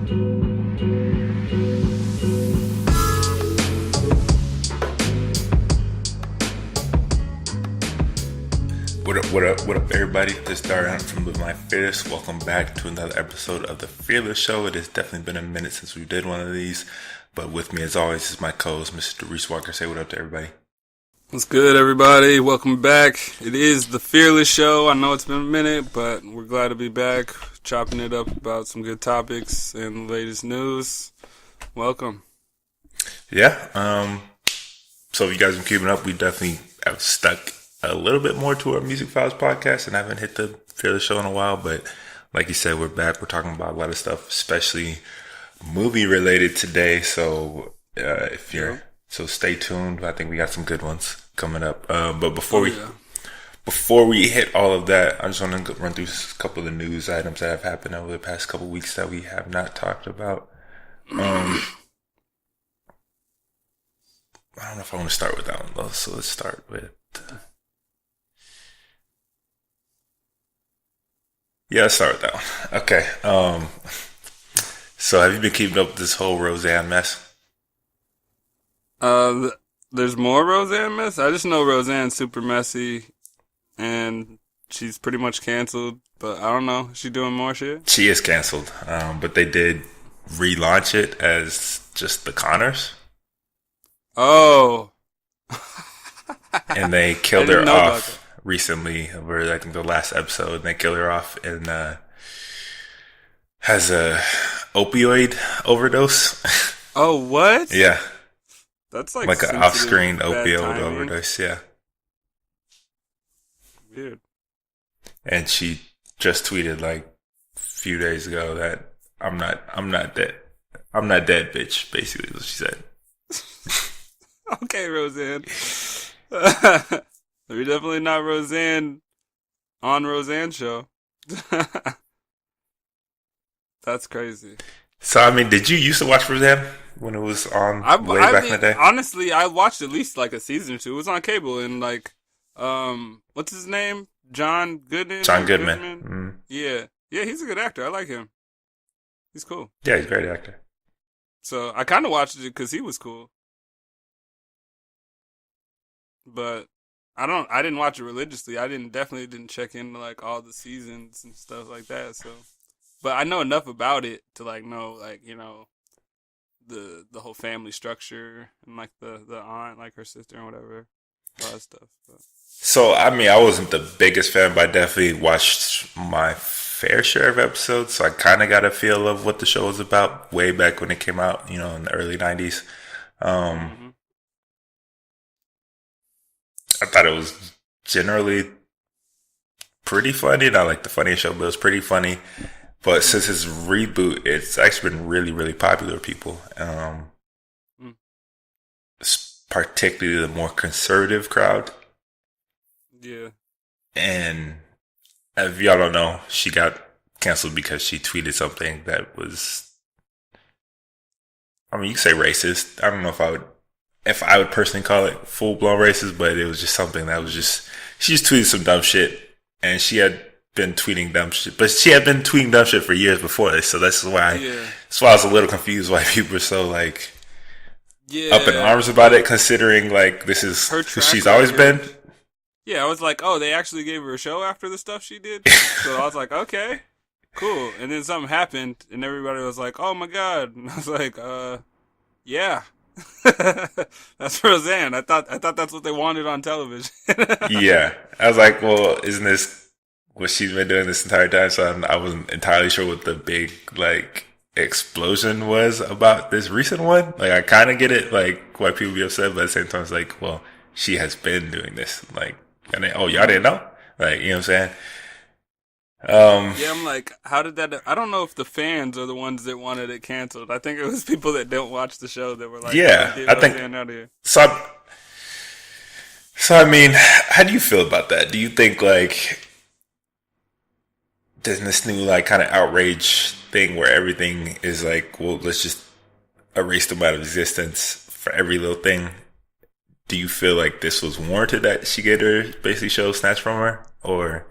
What up, everybody? This is Darian from Live My Fearless. Welcome back to another episode of The Fearless Show. It has definitely been a minute since we did one of these, but with me, as always, is my co-host, Mr. Reese Walker. Say what up to everybody. What's good, everybody? Welcome back. It is The Fearless Show. I know it's been a minute, but we're glad to be back, chopping it up about some good topics and the latest news. Welcome. Yeah, so if you guys have been keeping up, we definitely have stuck a little bit more to our Music Files podcast and haven't hit the Fearless Show in a while, but like you said, we're back. We're talking about a lot of stuff, especially movie related today. So so stay tuned. I think we got some good ones coming up. But before we hit all of that, I just want to run through a couple of the news items that have happened over the past couple of weeks that we have not talked about. I don't know if I want to start with that one though. So let's start with. Yeah, let's start with that one. Okay. So have you been keeping up with this whole Roseanne mess? There's more Roseanne mess? I just know Roseanne's super messy and she's pretty much canceled, but I don't know. Is she doing more shit? She is canceled. But they did relaunch it as just the Connors. Oh. And they killed her off recently, or I think the last episode, and they killed her off and has a opioid overdose. Oh, what? Yeah. That's like an off-screen opioid overdose, yeah. Weird. And she just tweeted like a few days ago that I'm not dead. I'm not dead, bitch, basically is what she said. Okay, Roseanne. We're definitely not Roseanne on Roseanne show. That's crazy. So, I mean, did you used to watch Roseanne when it was on back in the day? Honestly, I watched at least like a season or two. It was on cable and like, what's his name? John Goodman? John Goodman. Mm-hmm. Yeah. Yeah, he's a good actor. I like him. He's cool. Yeah, he's a great actor. So, I kind of watched it because he was cool. But I didn't watch it religiously. I definitely didn't check into like all the seasons and stuff like that. So, but I know enough about it to like know like, you know, the whole family structure and like the aunt, like her sister and whatever, all that stuff. But. So, I mean, I wasn't the biggest fan, but I definitely watched my fair share of episodes. So I kind of got a feel of what the show was about way back when it came out, you know, in the early 90s. I thought it was generally pretty funny. Not like the funniest show, but it was pretty funny. But since its reboot, it's actually been really, really popular with people. Particularly the more conservative crowd. Yeah. And if y'all don't know, she got canceled because she tweeted something that was, I mean, you can say racist. I don't know if I would personally call it full-blown racist, but it was just something that was just, she just tweeted some dumb shit, and she had been tweeting dumb shit, but she had been tweeting dumb shit for years before this, so that's why I was a little confused why people were so, like, up in arms about it, considering, like, this is who she's always been. Yeah, I was like, oh, they actually gave her a show after the stuff she did? So I was like, okay, cool. And then something happened, and everybody was like, oh my god. And I was like, yeah. That's Roseanne. I thought that's what they wanted on television. Yeah, I was like, well, isn't this what she's been doing this entire time? So I wasn't entirely sure what the big like explosion was about this recent one. Like, I kind of get it, like why people be upset, but at the same time, it's like, well, she has been doing this. Like, and then, oh, y'all didn't know? Like, you know what I'm saying? Yeah, I'm like, how did that? I don't know if the fans are the ones that wanted it canceled. I think it was people that don't watch the show that were like, yeah, I think. Out of here. So I mean, how do you feel about that? Do you think like there's this new like kind of outrage thing where everything is like, well, let's just erase them out of existence for every little thing? Do you feel like this was warranted that she get her basically show snatched from her, or?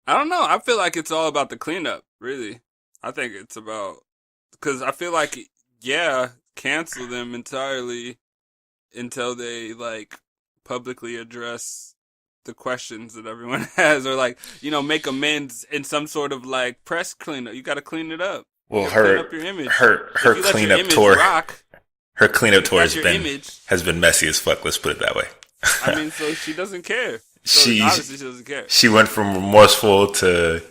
I don't know. I feel like it's all about the cleanup, really. I think it's about because I feel like cancel them entirely until they like publicly address the questions that everyone has, or like make amends in some sort of like press cleanup. You got to clean it up. Well, clean up your image. her cleanup tour, her cleanup tour has been messy as fuck. Let's put it that way. I mean, so she doesn't care. So obviously she doesn't care. She went from remorseful to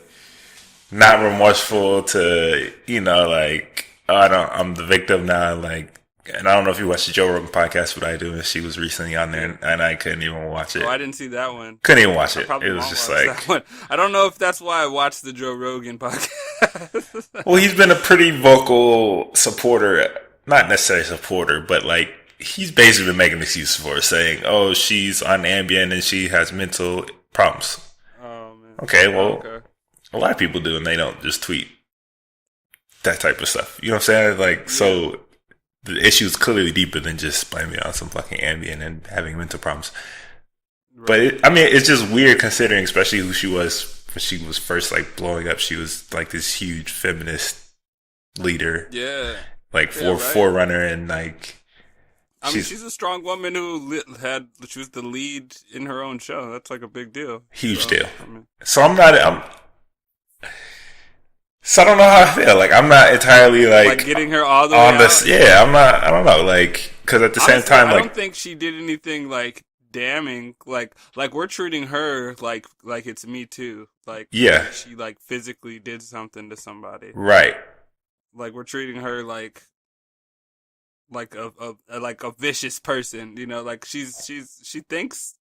not remorseful to like, oh, I'm the victim now. Like, and I don't know if you watched the Joe Rogan podcast, but I do. And she was recently on there, and I couldn't even watch it. Oh, I didn't see that one. Couldn't even watch it. It was just like that one. I don't know if that's why I watched the Joe Rogan podcast. Well, he's been a pretty vocal supporter, not necessarily supporter, but like he's basically been making excuses for her, saying, "Oh, she's on Ambien and she has mental problems." Oh man. Okay, well, a lot of people do, and they don't just tweet that type of stuff. You know what I'm saying? Like, so the issue is clearly deeper than just blaming it on some fucking Ambien and having mental problems. Right. But it's just weird considering, especially who she was when she was first like blowing up. She was like this huge feminist leader, like forerunner, and like. I mean, she's a strong woman who she was the lead in her own show. That's like a big deal. Huge deal. So So I don't know how I feel. Like I'm not entirely like getting her all the way on this. Yeah, I'm not. I don't know. Like because at the same time, I don't think she did anything like damning. Like we're treating her like it's Me Too. Like she like physically did something to somebody. Right. Like we're treating her like a vicious person. Like she thinks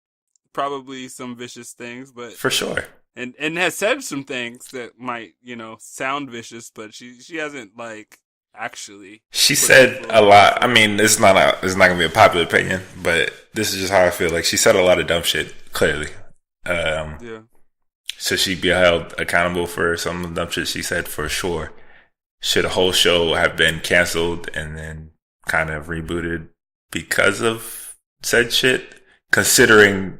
probably some vicious things, but for sure. And has said some things that might, sound vicious, but she hasn't like actually. She said a lot. I mean, it's not gonna be a popular opinion, but this is just how I feel. Like she said a lot of dumb shit. Clearly, So she'd be held accountable for some of the dumb shit she said for sure. Should a whole show have been canceled and then kind of rebooted because of said shit? Considering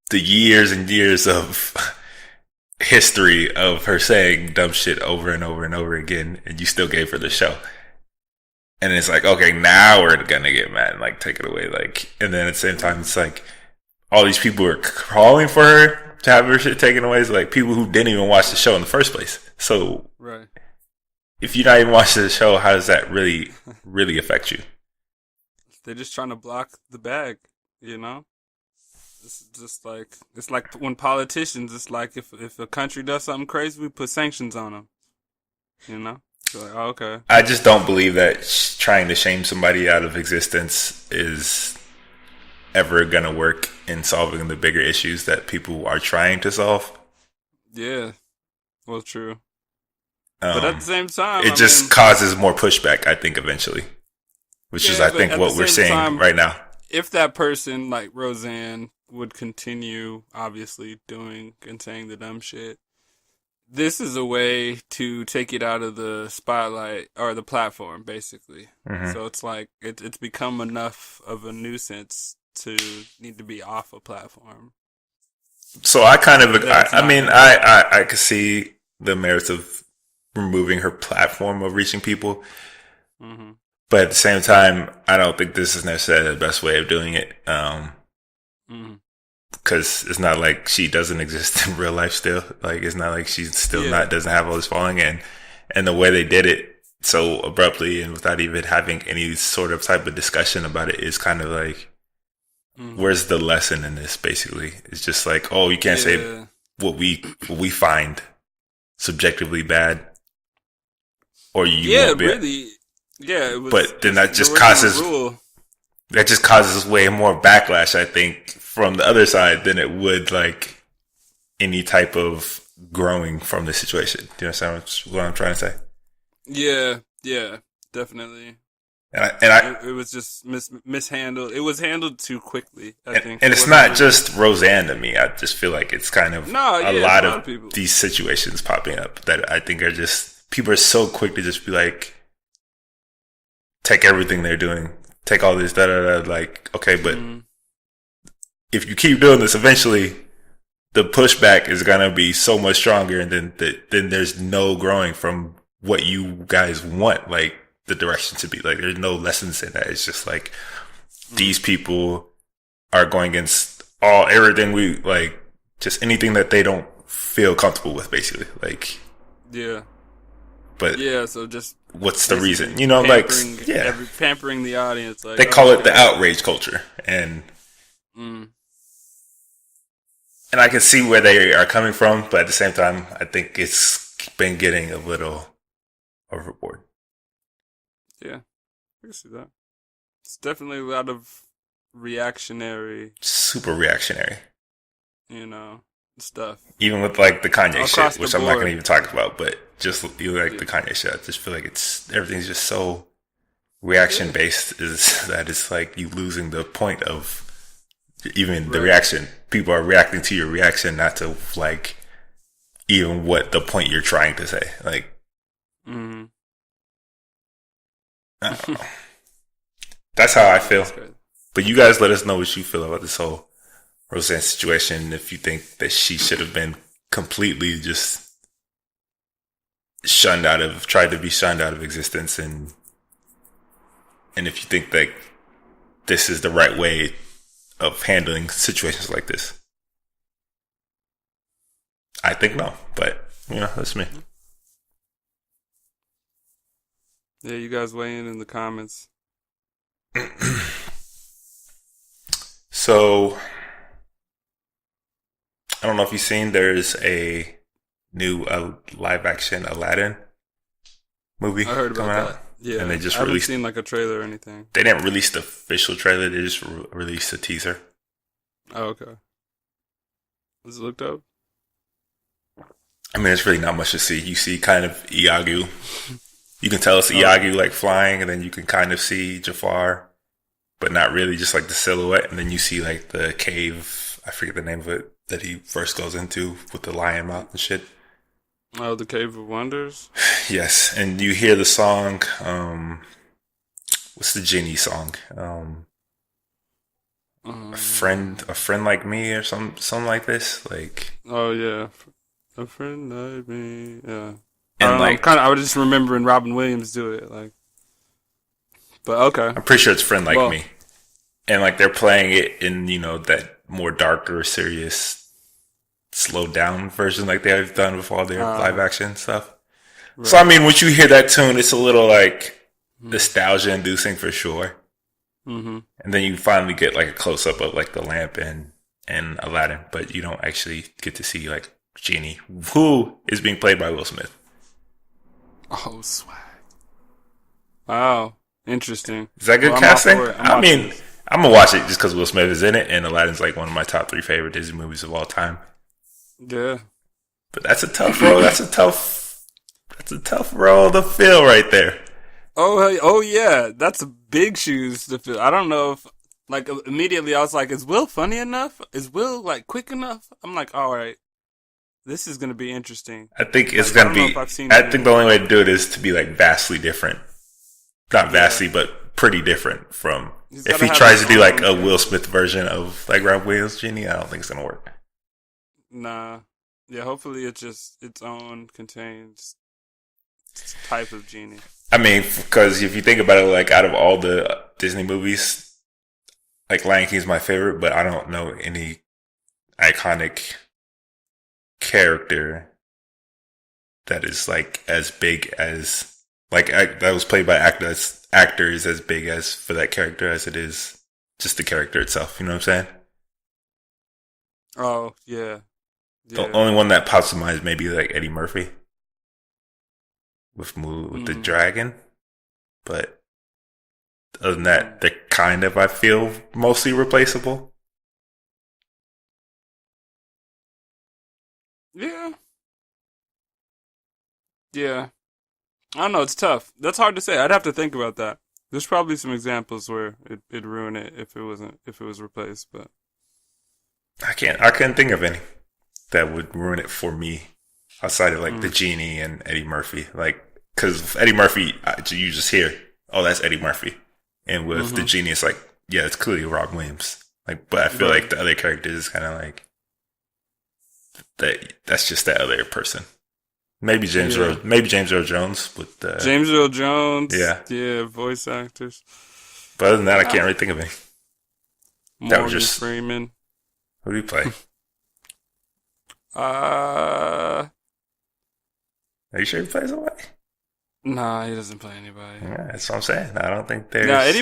the years and years of history of her saying dumb shit over and over and over again, and you still gave her the show. And it's like, okay, now we're gonna get mad and like take it away. Like, and then at the same time, it's like all these people are calling for her to have her shit taken away. It's like people who didn't even watch the show in the first place. So, if you're not even watching the show, how does that really, really affect you? They're just trying to block the bag, It's just like when politicians. It's like if a country does something crazy, we put sanctions on them. So like, oh, okay. I just don't believe that trying to shame somebody out of existence is ever gonna work in solving the bigger issues that people are trying to solve. Yeah, well, true. But at the same time, it just causes more pushback. I think eventually, which is I think what we're seeing right now. If that person like Roseanne would continue obviously doing and saying the dumb shit, this is a way to take it out of the spotlight or the platform, basically. Mm-hmm. So it's like it's become enough of a nuisance to need to be off a platform. So I kind of I could see the merits of removing her platform of reaching people. Mm-hmm. But at the same time, I don't think this is necessarily the best way of doing it. Because it's not like she doesn't exist in real life still. Like, it's not like she's still doesn't have all this following. And the way they did it so abruptly and without even having any sort of type of discussion about it is kind of like, where's the lesson in this, basically? It's just like, oh, you can't say what we find subjectively bad. Or you won't be. Really. Yeah, it was, but then that just causes way more backlash, I think, from the other side than it would like any type of growing from the situation. Do you understand what I'm trying to say? Yeah, definitely. And it was just mishandled. It was handled too quickly, I think. And it's not just Roseanne to me. I just feel like it's kind of a lot of these situations popping up that I think are just, people are so quick to just be like, take everything they're doing, take all this, like, okay, but if you keep doing this, eventually the pushback is gonna be so much stronger, and then there's no growing from what you guys want, like the direction to be. Like there's no lessons in that. It's just like these people are going against everything we like, just anything that they don't feel comfortable with, basically. Like, yeah, but yeah. So just what's the reason? You know, like pampering the audience. Like they call it the outrage culture, and and I can see where they are coming from, but at the same time, I think it's been getting a little overboard. Yeah, I can see that. It's definitely a lot of reactionary, super reactionary, stuff. Even with like the Kanye Across shit, which the I'm not board. going to even talk about, but just like the Kanye shit, I just feel like everything's just so reaction based. Is that it's like you losing the point of even the reaction. People are reacting to your reaction, not to like even what the point you're trying to say. Like, I don't know. That's how I feel. But you guys let us know what you feel about this whole Roseanne situation. If you think that she should have been completely just tried to be shunned out of existence, and if you think that this is the right way of handling situations like this. I think no, but that's me. Yeah, you guys weigh in the comments. So, I don't know if you've seen, there's a new live action Aladdin movie. I heard about coming that. out. Yeah, And they just I haven't released. seen like a trailer or anything. They didn't release the official trailer. They just released a teaser. Oh, okay. Does it look dope? I mean, it's really not much to see. You see kind of Iago. You can tell it's Iago like flying, and then you can kind of see Jafar, but not really, just like the silhouette. And then you see like the cave, I forget the name of it, that he first goes into with the lion mouth and shit. Oh, the Cave of Wonders? Yes, and you hear the song, what's the Genie song? A friend like me, or something like this. Like, oh yeah, a friend like me. Yeah, and I was just remembering Robin Williams do it. Like, but okay, I'm pretty sure it's friend like me, and like they're playing it in that more darker, serious, slowed down version like they've done with all their live action stuff. Right. So I mean, when you hear that tune, it's a little like nostalgia inducing for sure. Mm-hmm. And then you finally get like a close up of like the lamp and Aladdin, but you don't actually get to see like Genie, who is being played by Will Smith. Oh, swag! Wow, interesting. Is that good casting? I mean, I'm gonna watch it just because Will Smith is in it, and Aladdin's like one of my top 3 favorite Disney movies of all time. Yeah, but that's a tough role. That's a tough role to fill right there. Oh yeah, that's big shoes to fill. I don't know if like immediately I was like, is Will funny enough? Is Will like quick enough? I'm like, all right, this is gonna be interesting. I think it's gonna be. I think the only way to do it is to be like vastly different. Not vastly, but pretty different from. If he tries to do like a Will Smith version of like Rob Williams' Genie, I don't think it's gonna work. Nah. Yeah, hopefully it's just its own contained type of Genie. I mean, because if you think about it, like out of all the Disney movies, like Lion King's my favorite, but I don't know any iconic character that is like as big as that was played by actors as big as for that character as it is just the character itself. You know what I'm saying? Oh yeah. The only one that pops to mind is maybe like Eddie Murphy with the dragon, but other than that, they're kind of, I feel, mostly replaceable. Yeah. I don't know. It's tough. That's hard to say. I'd have to think about that. There's probably some examples where it'd ruin it if it was replaced, but I couldn't think of any that would ruin it for me outside of like the Genie and Eddie Murphy. Like, because Eddie Murphy, you just hear, oh, that's Eddie Murphy. And with the Genie, it's like, yeah, it's clearly Rob Williams. Like, but I feel like the other characters is kind of like, that's just that other person. Maybe Yeah. James Earl Jones with James Earl Jones. yeah. Yeah, voice actors. But other than that, I can't Ah, really think of any. That was Morgan just Freeman. who do you play? Uh, Are you sure he plays somebody? nah, he doesn't play anybody. Yeah, that's what I'm saying. I don't think Now there's.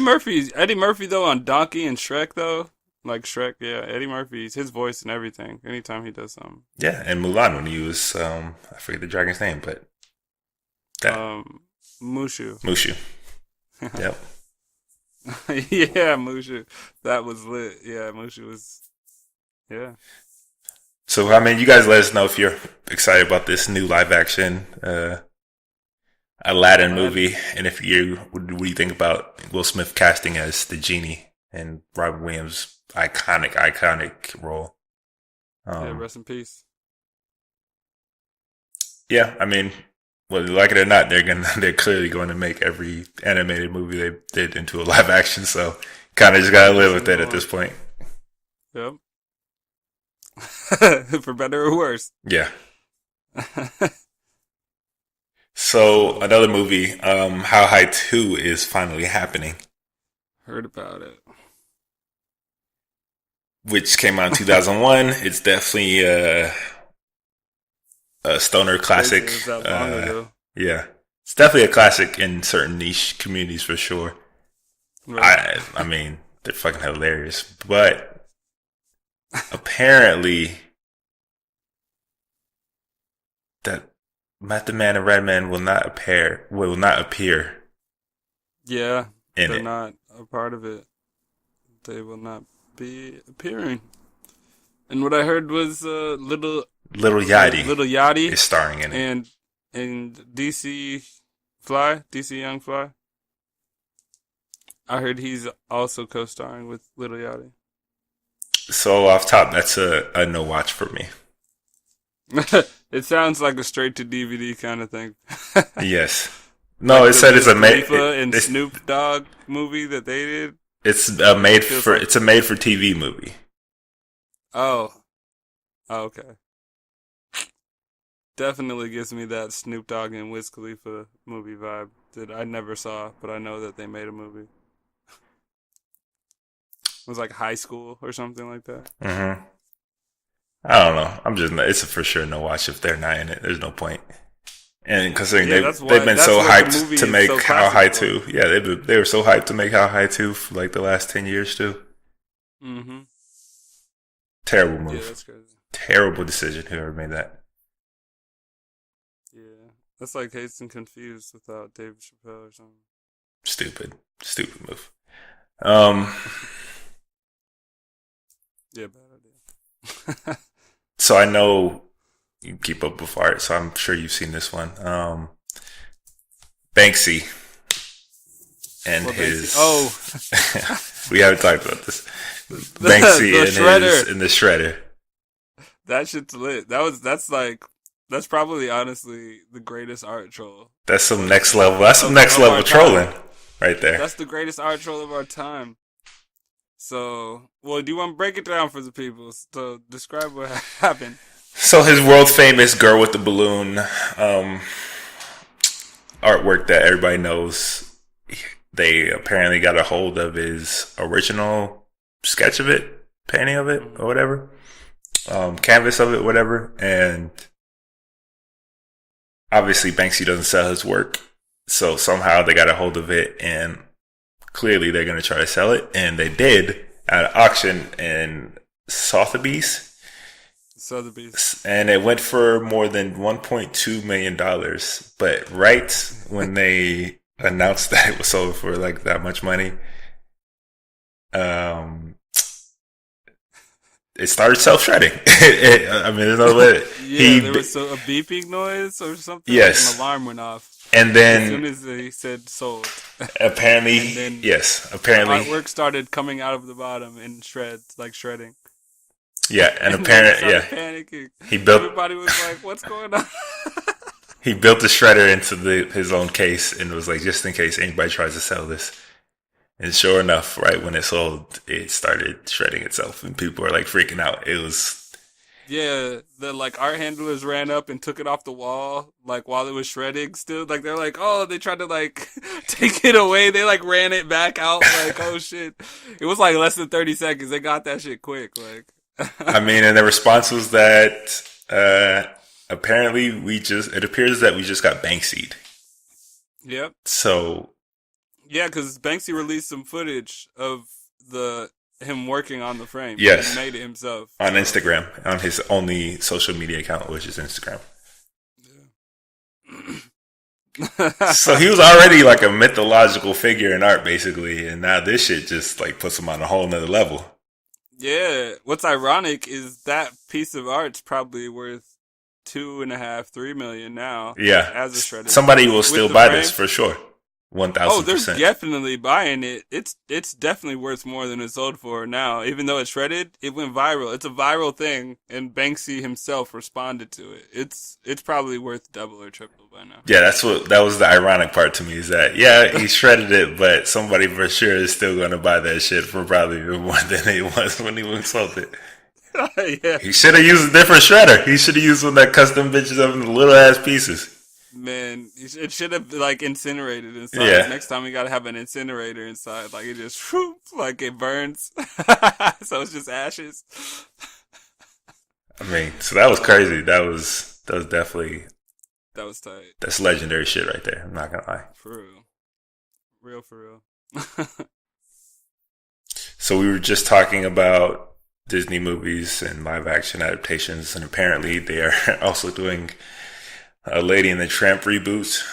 Eddie Murphy though on Donkey and Shrek though, like Shrek, yeah, Eddie Murphy's his voice and everything. Anytime he does something, Yeah, and Mulan when he was I forget the dragon's name, but that Mushu. Mushu. Yep. Yeah, Mushu. That was lit. Yeah, Mushu was. Yeah. So I mean, you guys let us know if you're excited about this new live action Aladdin movie, and if you what do you think about Will Smith casting as the genie and Robin Williams' iconic role? Yeah. Rest in peace. Yeah, I mean, whether you like it or not, they're clearly going to make every animated movie they did into a live action. So kind of just gotta live with it at this point. Yep. For better or worse. Yeah. So another movie, How High 2 is finally happening, Heard about it. which came out in 2001. It's definitely a stoner Crazy classic. it was that long ago. Yeah, it's definitely a classic in certain niche communities for sure. Right. I mean, they're fucking hilarious, but apparently that Method Man and Redman will not appear Yeah, in they're it. not a part of it. They will not be appearing. And what I heard was Little Little Yachty is starring in it. and DC Young Fly. I heard he's also co-starring with Little Yachty. So off top, that's a no watch for me. It sounds like a straight to DVD kind of thing. Yes. No, Like it the said it's Wiz a made. Khalifa and Snoop Dogg movie that they did. It's a made Feels for. like- It's a made for TV movie. Oh, okay. Definitely gives me that Snoop Dogg and Wiz Khalifa movie vibe that I never saw, but I know that they made a movie. It was like high school or something like that. Mm-hmm. I don't know. I'm just. It's a for sure no watch if they're not in it. There's no point. And considering Yeah, they've been so what the hyped movie to is make so How High classic for. 2. Yeah, they were so hyped to make How High 2 for like the last 10 years too. Mm-hmm. Terrible Yeah, move. that's crazy. Terrible decision. Whoever made that. Yeah, that's like Hazed and Confused without David Chappelle or something. Stupid move. Um. Yeah, bad idea. So I know you keep up with art, so I'm sure you've seen this one. Banksy and What his. Banksy? Oh, We haven't talked about this. Banksy the and shredder. the shredder. That shit's lit. That's probably honestly the greatest art troll. That's some next level. That's some next level our time. trolling right there. That's the greatest art troll of our time. So, well, do you want to break it down for the people? So, describe what happened. So his world famous girl with the balloon artwork that everybody knows. They apparently got a hold of his original sketch of it, painting of it, or whatever, canvas of it, whatever. And obviously Banksy doesn't sell his work, so somehow they got a hold of it, and clearly they're going to try to sell it, and they did at an auction in Sotheby's. And it went for more than $1.2 million. But right when they announced that it was sold for like that much money, it started self-shredding. I mean, there's no way. Yeah, there was a beeping noise or something. Yes. Like an alarm went off. And then as soon as they said sold. Apparently, and then apparently. Artwork started coming out of the bottom in shreds, like shredding. Yeah, and apparently, panicking. Everybody was like, "What's going on?" He built the shredder into his own case and was like, just in case anybody tries to sell this. And sure enough, right when it sold, it started shredding itself, and people were like freaking out. Yeah, the like art handlers ran up and took it off the wall, like while it was shredding still. Like they're like, oh, they tried to like take it away. They like ran it back out, like, oh shit. It was like less than 30 seconds. They got that shit quick. I mean, and the response was that apparently it appears that we just got Banksy'd. Yep. So Yeah, because Banksy released some footage of him working on the frame. yes, He made it himself. on Instagram, on his only social media account, which is Instagram. Yeah. So he was already like a mythological figure in art, basically, and now this shit just like puts him on a whole nother level. Yeah. What's ironic is that piece of art's probably worth 2.5, 3 million now. Yeah, As a shredded. somebody will With still the buy frame? this for sure. Oh, 1,000%. there's definitely buying it. It's definitely worth more than it's sold for now. Even though it's shredded, it went viral. It's a viral thing, and Banksy himself responded to it. It's probably worth double or triple by now. Yeah, that was the ironic part to me is that, yeah, he shredded it, but somebody for sure is still going to buy that shit for probably more than it was when he sold it. Yeah, He should have used a different shredder. He should have used one that custom bitches up into little ass pieces. man, it should have like incinerated inside. Yeah. Next time we gotta have an incinerator inside. Like it just whoop, like it burns, so it's just ashes. I mean, so that was crazy. That was definitely, That was tight. that's legendary shit right there. I'm not gonna lie. For real, for real. So we were just talking about Disney movies and live action adaptations, and apparently they are also doing a Lady and the Tramp reboot.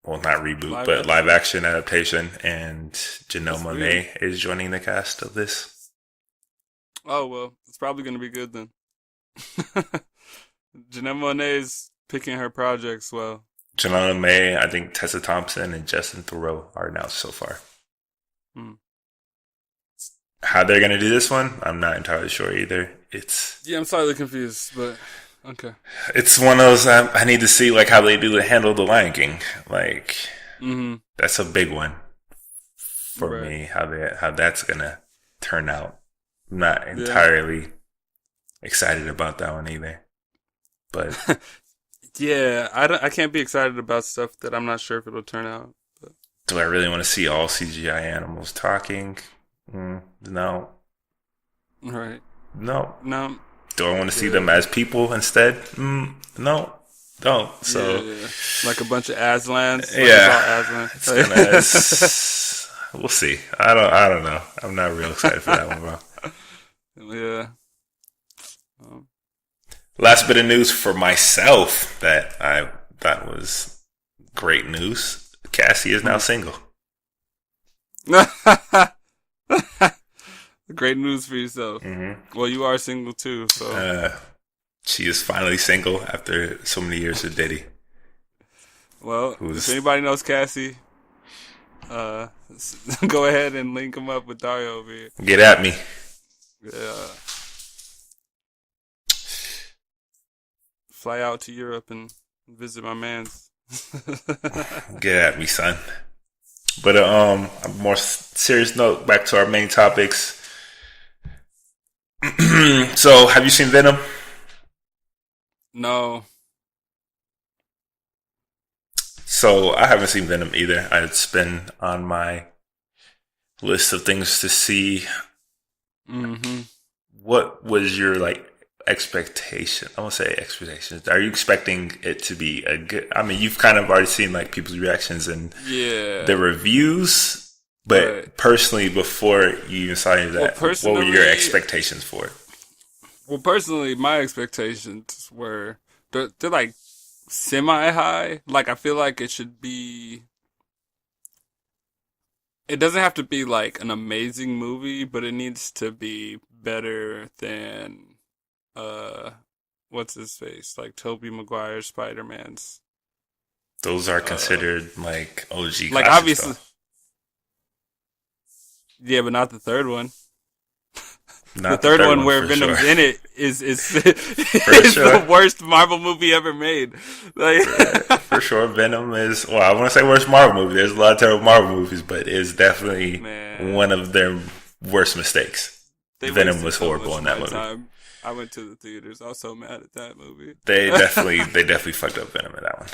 Well, not reboot, but live action adaptation. And Janelle Monáe is joining the cast of this. Oh well, it's probably gonna be good then. Janelle Monáe's picking her projects well. Janelle Monáe, I think Tessa Thompson and Justin Theroux are announced so far. How they're gonna do this one, I'm not entirely sure either. I'm slightly confused, but okay. It's one of those I need to see like how they do handle the Lion King. Like that's a big one for me. How that's gonna turn out. I'm not entirely excited about that one either. But yeah, I can't be excited about stuff that I'm not sure if it'll turn out. But. Do I really want to see all CGI animals talking? No. Right. No. Do I want to see them as people instead? No. Don't. So like a bunch of Aslans. We'll see. I don't know. I'm not real excited for that one, bro. Yeah. Last bit of news for myself that I thought was great news. Cassie is now single. Great news for yourself. Well, you are single too, so she is finally single after so many years with Diddy. Well, if anybody knows Cassie, go ahead and link him up with Dario over here. Get at me. Yeah. Fly out to Europe and visit my man's. Get at me, son. But a more serious note, back to our main topics. So, have you seen Venom? No. So, I haven't seen Venom either. It's been on my list of things to see. What was your expectation? I won't say expectations. Are you expecting it to be a good? I mean, you've kind of already seen people's reactions and the reviews. But personally, before you even saw any of that, what were your expectations for it? Well, personally, my expectations were they're like semi high. Like I feel like it should be. It doesn't have to be like an amazing movie, but it needs to be better than what's his face? Like Tobey Maguire's Spider-Man's. Those are considered OG. Like obviously. Stuff. Yeah, but not the third one. The third one where Venom's in it is the worst Marvel movie ever made. For sure, Venom is. Well, I want to say worst Marvel movie. There's a lot of terrible Marvel movies, but it's definitely one of their worst mistakes. Venom was horrible in that movie. I went to the theaters. I was so mad at that movie. They definitely fucked up Venom in that one.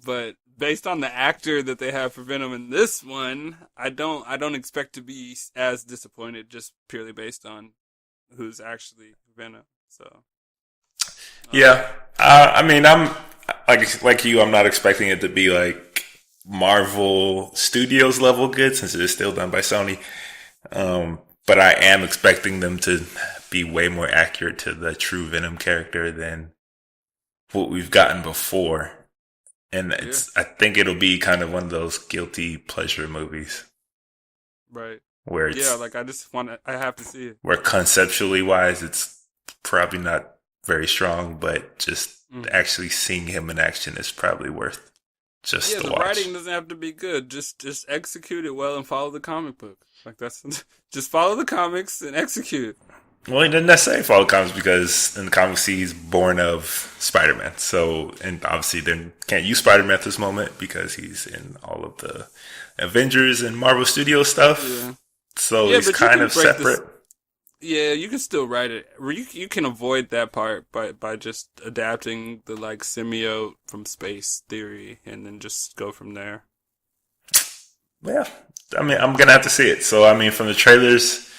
But based on the actor that they have for Venom in this one, I don't expect to be as disappointed just purely based on who's actually Venom. So yeah, I mean, I'm like you. I'm not expecting it to be like Marvel Studios level good since it is still done by Sony. But I am expecting them to be way more accurate to the true Venom character than what we've gotten before. And I think it'll be kind of one of those guilty pleasure movies. Right. Where it's, like I have to see it. Where conceptually wise, it's probably not very strong, but just actually seeing him in action is probably worth just the watch. Writing doesn't have to be good. Just execute it well and follow the comic book. Like that's just follow the comics and execute. Well, he didn't necessarily follow the comics because in the comics he's born of Spider-Man. So, and obviously they can't use Spider-Man at this moment because he's in all of the Avengers and Marvel Studios stuff. Yeah. So he's kind of separate. You can still write it. You can avoid that part by just adapting the like symbiote from space theory and then just go from there. Yeah. I mean, I'm going to have to see it. So, I mean, from the trailers,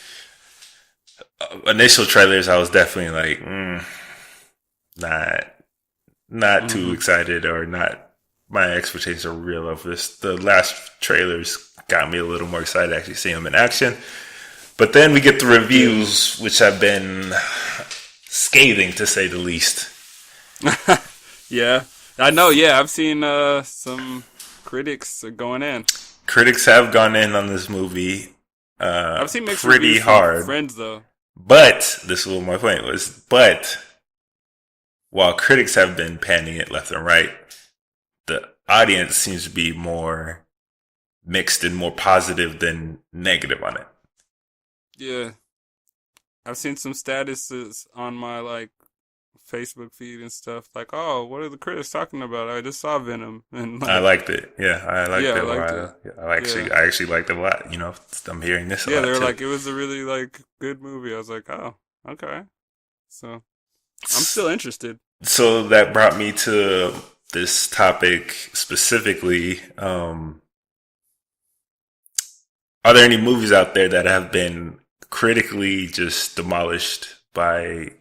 initial trailers, I was definitely like, not too excited or not. My expectations are real of this. The last trailers got me a little more excited to actually see him in action. But then we get the reviews, which have been scathing to say the least. Yeah, I know. Yeah, I've seen some critics going in. Critics have gone in on this movie. I've seen mixed pretty reviews hard. From friends though. But this is what my point was. But while critics have been panning it left and right, the audience seems to be more mixed and more positive than negative on it. Yeah, I've seen some statuses on my like Facebook feed and stuff like, "Oh, what are the critics talking about? I just saw Venom." And like, I liked it. Yeah, I liked it. I actually liked it a lot. You know, I'm hearing this. Yeah, they're like, it was a really like good movie. I was like, oh, okay. So I'm still interested. So that brought me to this topic specifically. Are there any movies out there that have been critically just demolished by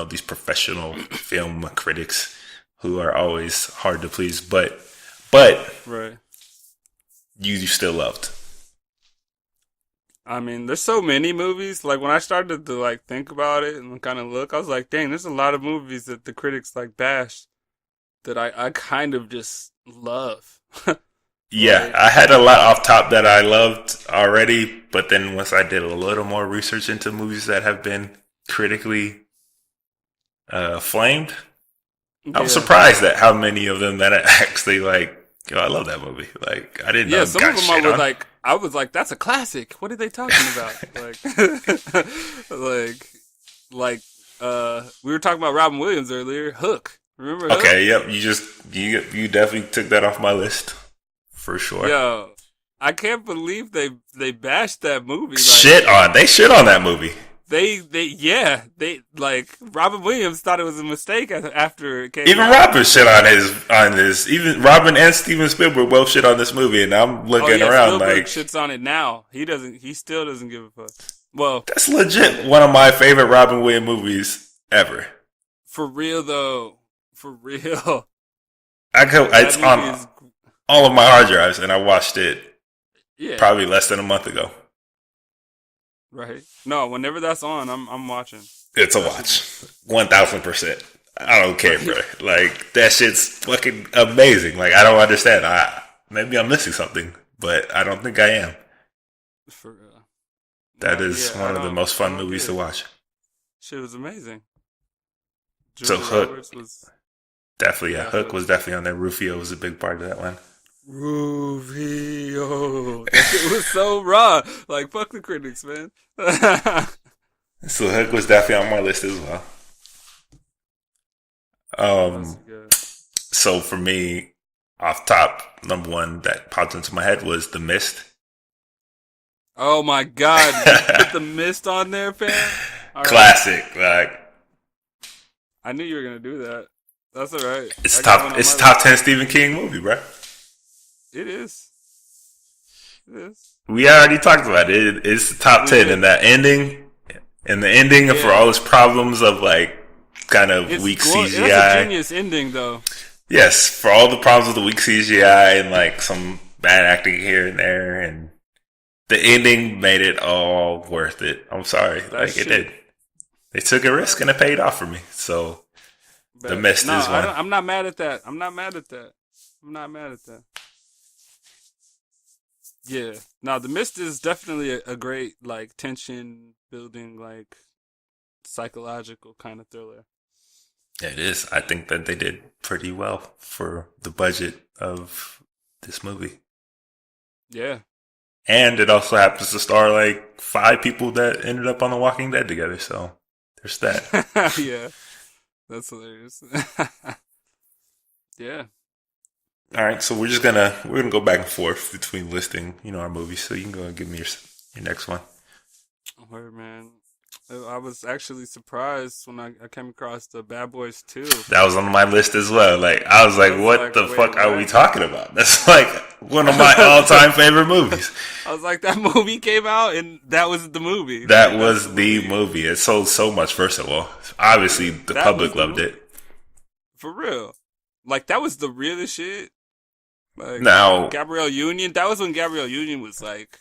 these professional film critics who are always hard to please, but right, you still loved? I mean, there's so many movies. Like when I started to like think about it and kind of look, I was like, dang, there's a lot of movies that the critics like bashed that I kind of just love. Yeah, I had a lot off top that I loved already, but then once I did a little more research into movies that have been critically flamed, I was surprised at how many of them that I actually like. I love that movie. Like I didn't know. Yeah, some of them I was like, that's a classic. What are they talking about? We were talking about Robin Williams earlier. Hook. Remember Hook? Okay, yep. You definitely took that off my list. For sure. Yo, I can't believe they bashed that movie. Like, they shit on that movie. They like Robin Williams thought it was a mistake after it came Even out. Robin shit on his. Even Robin and Steven Spielberg both shit on this movie, and I'm looking around Spielberg like shits on it now. He still doesn't give a fuck. Well, that's legit one of my favorite Robin Williams movies ever. For real though, for real. It's on all of my hard drives, and I watched it probably less than a month ago. Right. No, whenever that's on, I'm watching. It's a watch. 1,000%. I don't care, bro. Like, that shit's fucking amazing. Like, I don't understand. Maybe I'm missing something, but I don't think I am. For real. That is one of the most fun movies to watch. Shit was amazing. So Hook was definitely, Hook was definitely on there. Rufio was a big part of that one. Rufio. It was so raw. Like, fuck the critics, man. So Hook was definitely on my list as well. So for me, off top, number one that popped into my head was The Mist. Oh my god. You put The Mist on there, fam? Classic. Like, I knew you were gonna do that. That's all right. It's I got one top. on It's my top list. 10 Stephen King movie, bro. It is. It is. We already talked about it. It's the top We 10, did. and that ending, and the ending for Yeah. all its problems of like kind of It's weak That's a CGI. genius ending, though. Yes, for all the problems with the weak CGI and like some bad acting here and there, and the ending made it all worth it. I'm sorry, like it did. They took a risk and it paid off for me. So The Mist is one. I'm not mad at that. I'm not mad at that. Yeah. No, The Mist is definitely a great like tension building, like psychological kind of thriller. It is. I think that they did pretty well for the budget of this movie. Yeah. And it also happens to star like 5 people that ended up on The Walking Dead together. So there's that. Yeah. That's hilarious. Yeah. All right. So we're gonna go back and forth between listing, our movies. So you can go and give me your next one. Word, man. I was actually surprised when I came across the Bad Boys 2. That was on my list as well. Like I was like, what the fuck are we talking about? That's like one of my all-time favorite movies. I was like, that movie came out and that was the movie. That was the movie. It sold so much, first of all. Obviously, the public loved it. For real. Like, that was the realest shit. Like, now, Gabrielle Union, that was when Gabrielle Union was like...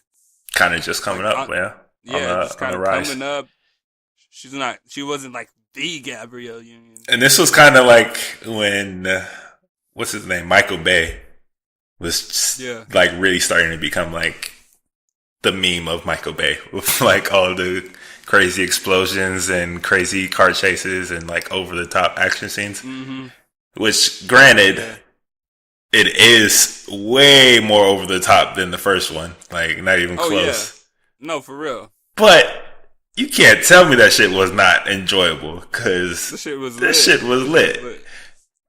kind of just coming up, yeah. Yeah, just kind of coming up. She wasn't like the Gabrielle Union. And this was kind of like when, what's his name? Michael Bay was like really starting to become like the meme of Michael Bay with like all the crazy explosions and crazy car chases and like over the top action scenes. Mm-hmm. Which, granted, it is way more over the top than the first one. Like, not even close. Yeah. No, for real. But you can't tell me that shit was not enjoyable, because this shit was lit.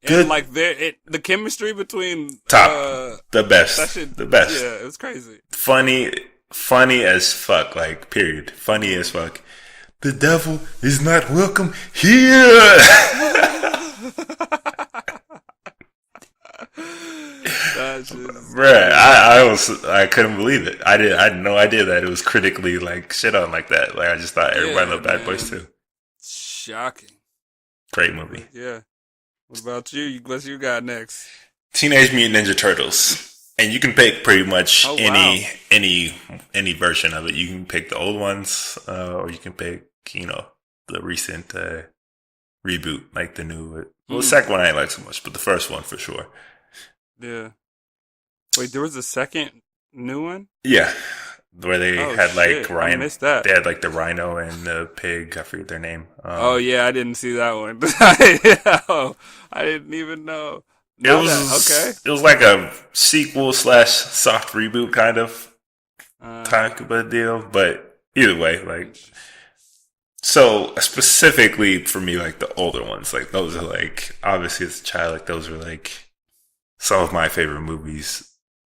Good. And like the chemistry between the best. That shit, the best. Yeah, it was crazy. Funny as fuck. Like, period. Funny as fuck. The devil is not welcome here. Bruh, I couldn't believe it. I had no idea that it was critically like shit on like that. Like, I just thought everybody loved Bad Boys too. Shocking. Great movie. Yeah. What about you? What you got next? Teenage Mutant Ninja Turtles. And you can pick pretty much any version of it. You can pick the old ones, or you can pick, the recent reboot, like the new. Well, the second one I ain't like so much, but the first one for sure. Yeah. Wait, there was a second new one? Yeah. Where they had like Rhino. I missed that. They had like the rhino and the pig. I forget their name. I didn't see that one. I didn't even know. It was like a sequel / soft reboot kind of type of a deal. But either way, like, so specifically for me, like the older ones, like those are like, obviously as a child, like those are like some of my favorite movies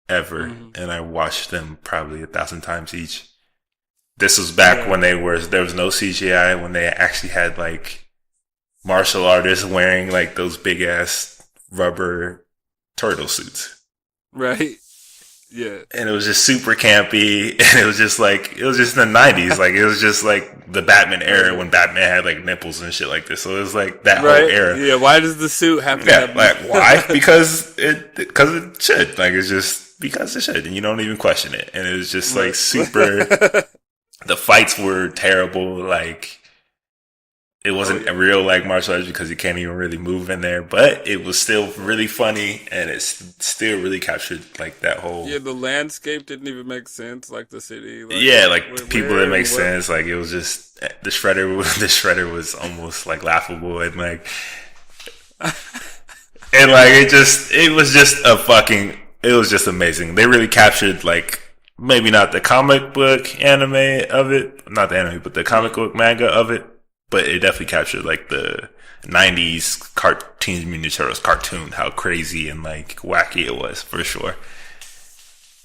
ever, and I watched them probably 1,000 times each. This was back when there was no CGI, when they actually had like martial artists wearing like those big ass rubber turtle suits. Right. Yeah. And it was just super campy, and it was just in the 90s. Like, it was just like the Batman era when Batman had like nipples and shit like this. So it was like that whole era. Yeah, why does the suit have to have like, why? Because it should. Like, it's just because it should, and you don't even question it. And it was just like super. The fights were terrible. Like, it wasn't a real like martial arts because you can't even really move in there, but it was still really funny, and it still really captured like that whole. Yeah, the landscape didn't even make sense, like the city. Like, the people that make sense. Like, it was just the shredder. The shredder was almost like laughable, and like, and like it was just amazing. They really captured like maybe not the comic book anime of it, not the anime, but the comic book manga of it. But it definitely captured like the 90s Teenage Mutant Ninja Turtles cartoon, how crazy and like wacky it was, for sure.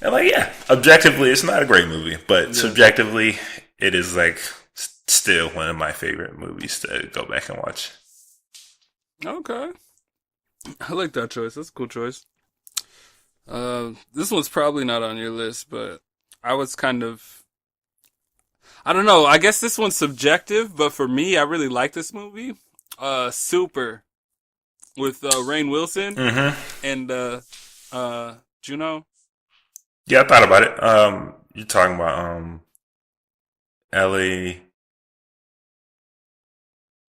And like, yeah, objectively, it's not a great movie, but subjectively, it is like still one of my favorite movies to go back and watch. Okay. I like that choice. That's a cool choice. This one's probably not on your list, but I was kind of, I don't know. I guess this one's subjective, but for me, I really like this movie. Super with Rainn Wilson Mm-hmm. and Juno. Yeah, I thought about it. You're talking about Ellie,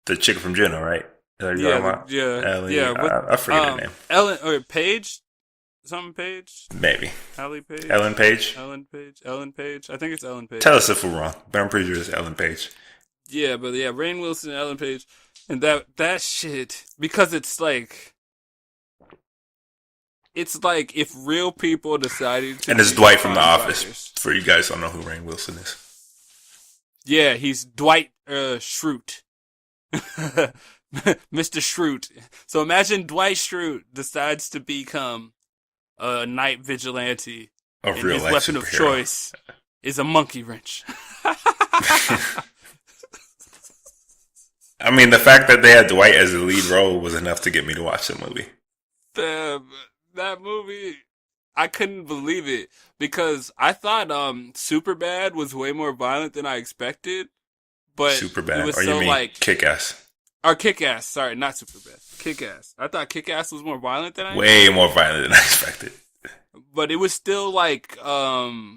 the chick from Juno, right? Is that what you're Yeah, talking about? yeah. Ellie, What I forget her name. Ellen or Paige? Something Page? Maybe Allie Page? Ellen Page. Ellen Page? Ellen Page? I think it's Ellen Page. Tell us if we're wrong, but I'm pretty sure it's Ellen Page. Yeah, but yeah, Rainn Wilson, Ellen Page, and that shit because it's like if real people decided to And it's be Dwight from The crime Office. fighters. For you guys who don't know who Rainn Wilson is. Yeah, he's Dwight Schrute. Mr. Schrute. So imagine Dwight Schrute decides to become a night vigilante, A and real his life weapon of superhero. choice is a monkey wrench. I mean, the fact that they had Dwight as the lead role was enough to get me to watch the movie. That movie, I couldn't believe it because I thought Superbad was way more violent than I expected, but Super it bad. was Or so you mean like Kick-Ass? or Kick-Ass. Sorry, not Superbad. Kick-Ass. I thought Kick-Ass was more violent than I Way more violent than I expected. but it was still like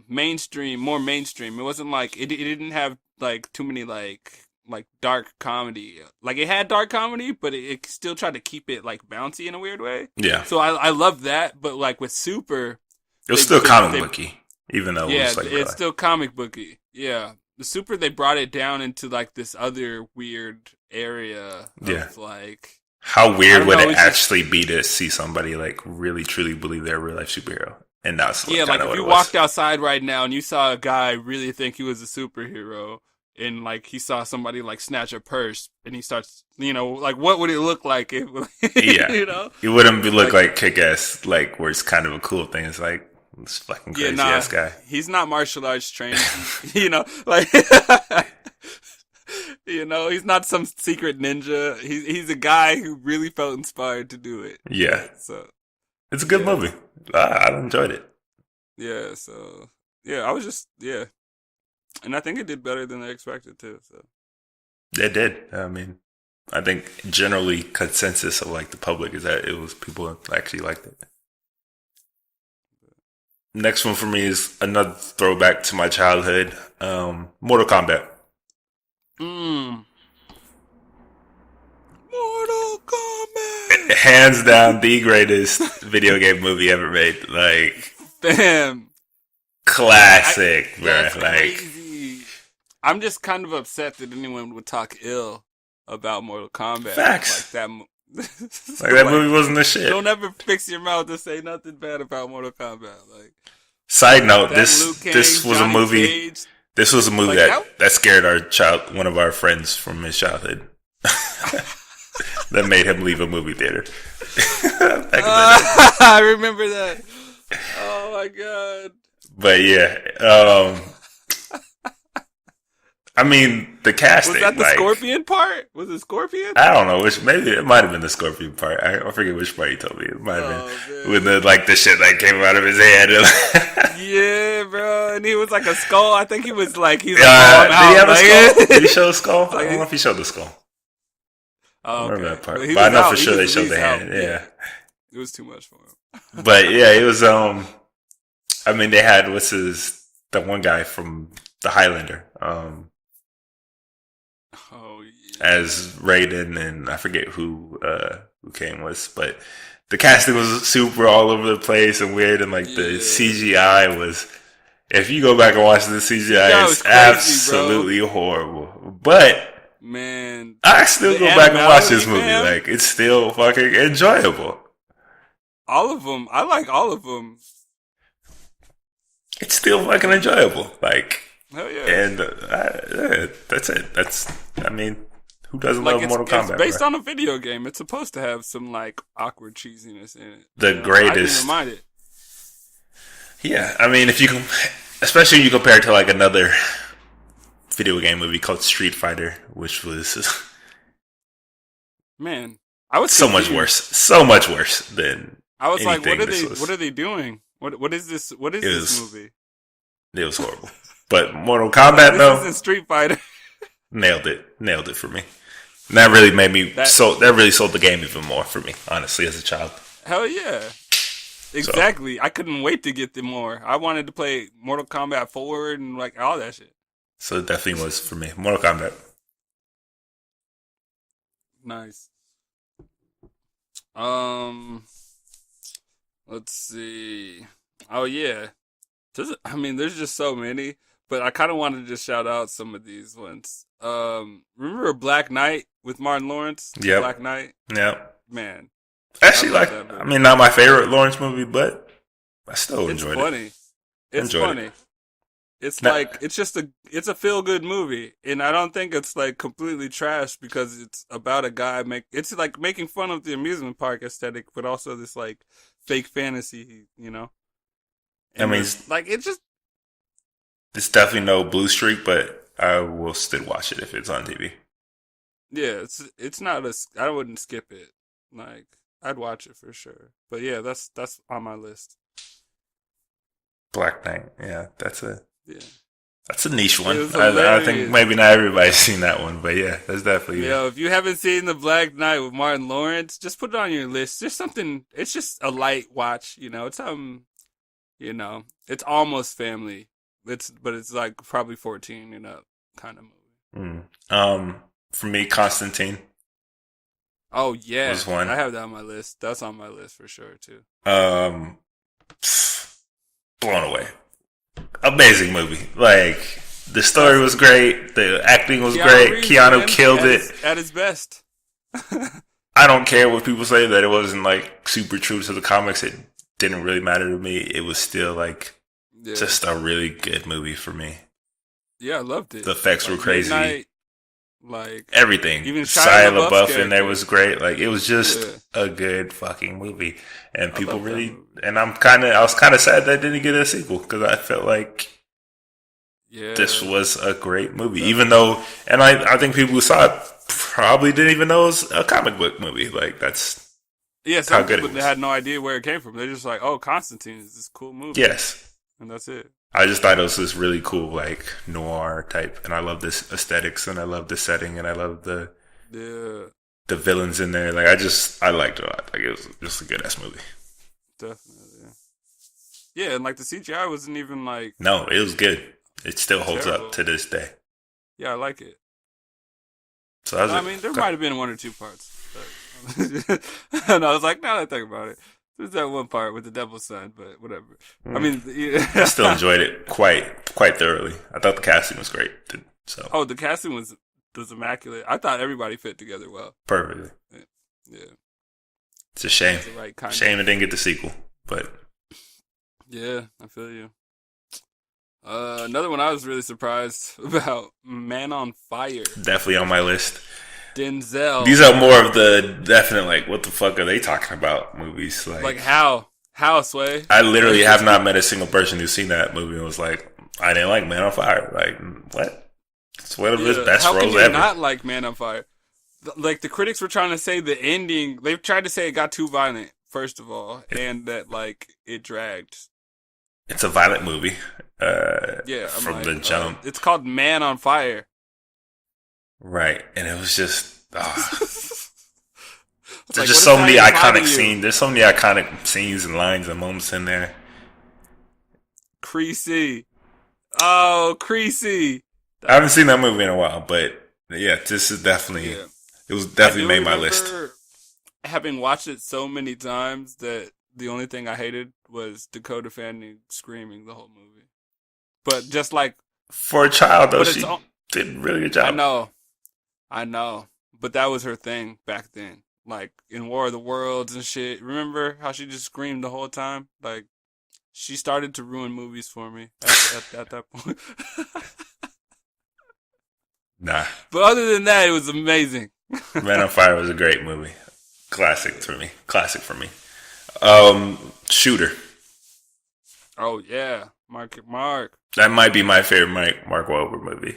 mainstream, more mainstream. It wasn't like it didn't have like too many like dark comedy. Like it had dark comedy, but it still tried to keep it like bouncy in a weird way. Yeah. So I love that, but like with Super, It was they- still they- comic they- booky, even though it yeah, was like it's still comic booky. Yeah, the Super they brought it down into like this other weird area of Yeah. like How I weird don't would know, it it's just- actually be to see somebody like really truly believe they're a real life superhero? And that's yeah, like kinda if what you it was. walked outside right now and you saw a guy really think he was a superhero. And like he saw somebody like snatch a purse, and he starts, like what would it look like if, Yeah. It wouldn't look Like- like Kick-Ass, like where it's kind of a cool thing. It's like this fucking Yeah, crazy nah, ass guy. he's not martial arts trained. Like, he's not some secret ninja. He's a guy who really felt inspired to do it. Yeah, So it's a good Yeah. movie. I enjoyed it. yeah, I was just and I think it did better than I expected too. So It did. I mean, I think generally consensus of like the public is that it was people actually liked it. Next one for me is another throwback to my childhood. Mortal Kombat. Mortal Kombat. Hands down the greatest video game movie ever made. Like Damn. classic, bro. That's Like crazy. I'm just kind of upset that anyone would talk ill about Mortal Kombat. Facts. Like that. like that movie wasn't the shit. Don't ever fix your mouth to say nothing bad about Mortal Kombat. Like Side note, that this Liu Kang, this was Johnny a movie. Cage. This was a movie Like, that scared one of our friends from his childhood. That made him leave a movie theater. Back in the day. I remember that. Oh my god. But yeah, I mean the casting. Was that the like, Scorpion part? Was it Scorpion? I don't know which. Maybe it might have been the Scorpion part. I forget which part he told me. It might have Oh, been with the shit that came out of his head. Yeah, bro. And he was like a skull. I think he was like he's like, Did he have a skull? like, Did he show a skull? I don't know if he showed the skull. Oh, I don't remember okay. that part. But he But I was know out. for He sure they was at showed the least hand. out. Yeah. It was too much for him. But yeah, it was. I mean, they had the one guy from the Highlander, Oh yeah. as Raiden, and I forget who came with, but the casting was super all over the place and weird, and like the Yeah. CGI was. If you go back and watch the CGI, Yeah, it was it's crazy, absolutely horrible. But Man. I still The go back and watch this animality, movie. man. Like it's still fucking enjoyable. All of them. I like all of them. It's still fucking enjoyable. Like. Hell yeah. And yeah, that's it. I mean, who doesn't Like love Mortal Kombat? it's based bro? on a video game. It's supposed to have some like awkward cheesiness in it. The I didn't greatest. even mind it. Yeah, I mean, if you especially if you compare it to like another video game movie called Street Fighter, which was Man, I was so much confused. worse. So much worse than I was like, anything. what are they doing? What is this? What is this movie? It was horrible. But Mortal Like, Kombat this though, isn't Street Fighter. nailed it for me. And that really made me That that really sold the game even more for me, honestly, as a child. hell yeah. Exactly. I couldn't wait to get them more. I wanted to play Mortal Kombat 4 and like all that shit. So it definitely was for me. Mortal Kombat. Nice. Let's see. Oh yeah. There's just so many, but I kind of wanted to just shout out some of these ones. Remember Black Knight with Martin Lawrence? Yep. Black Knight? Yep. Man. Actually, not my favorite Lawrence movie, but I still enjoyed it. It's funny. It's like it's a feel good movie, and I don't think it's like completely trash because it's about a guy it's like making fun of the amusement park aesthetic, but also this like fake fantasy, you know. And it's definitely no blue streak, but I will still watch it if it's on TV. Yeah, it's not I wouldn't skip it. Like I'd watch it for sure. But yeah, that's on my list. Black Knight, yeah, that's a niche one. I think maybe not everybody's seen that one, but yeah, that's definitely. Yeah, if you haven't seen The Black Knight with Martin Lawrence, just put it on your list. Just something. It's just a light watch. You know, it's it's almost family. But it's like probably 14 and up kind of movie. For me, Constantine. Oh yeah, was one. I have that on my list. That's on my list for sure too. Blown away. Amazing movie. Like the story was great, the acting was great. Keanu killed it at his best. I don't care what people say that it wasn't like super true to the comics. It didn't really matter to me. It was still like just a really good movie for me. Yeah, I loved it. The effects were crazy. Midnight, like everything. Even Shia LaBeouf in there was great. Like it was just a good fucking movie. And people really, and I was kind of sad that I didn't get a sequel because I felt like this was a great movie. Even though, and I think people who saw it probably didn't even know it was a comic book movie. Like that's some people had no idea where it came from. They're just like, oh, Constantine is this cool movie. Yes, and that's it. I just thought it was this really cool, like noir type, and I love this aesthetics, and I love the setting, and I love the villains in there. Like I liked it a lot. Like it was just a good ass movie. Definitely. Yeah, and like the CGI wasn't even like. No, it was good. It still holds up to this day. Yeah, I like it. So there might have been one or two parts. And I was like, now that I think about it. There's that one part with the devil's son, but whatever. I still enjoyed it quite thoroughly. I thought the casting was great. So the casting was immaculate. I thought everybody fit together well. Perfectly. Yeah. It's a shame. Shame it didn't get the sequel, but yeah, I feel you. Another one I was really surprised about: Man on Fire. Definitely on my list. Denzel. These are more of the definite, like, what the fuck are they talking about movies? Like how Sway? I literally have not met a single person who's seen that movie and was like, I didn't like Man on Fire. Like, what? It's one of his best roles ever. How can you not like Man on Fire? Like, the critics were trying to say the ending, they've tried to say it got too violent, first of all, and that, like, it dragged. It's a violent movie. From like, the jump. It's called Man on Fire. Right, and it was just there's like, just so many iconic scenes. There's so many iconic scenes and lines and moments in there. Creasy. Oh, Creasy. I haven't seen that movie in a while, but yeah, this is definitely it was definitely made my list. Having watched it so many times that the only thing I hated was Dakota Fanning screaming the whole movie. But just like for a child though, she did a really good job. I know, but that was her thing back then. Like in War of the Worlds and shit. Remember how she just screamed the whole time? Like she started to ruin movies for me at that point. Nah. But other than that, it was amazing. Man on Fire was a great movie. Classic for me. Shooter. Oh yeah, Mark. That might be my favorite Mark Wahlberg movie.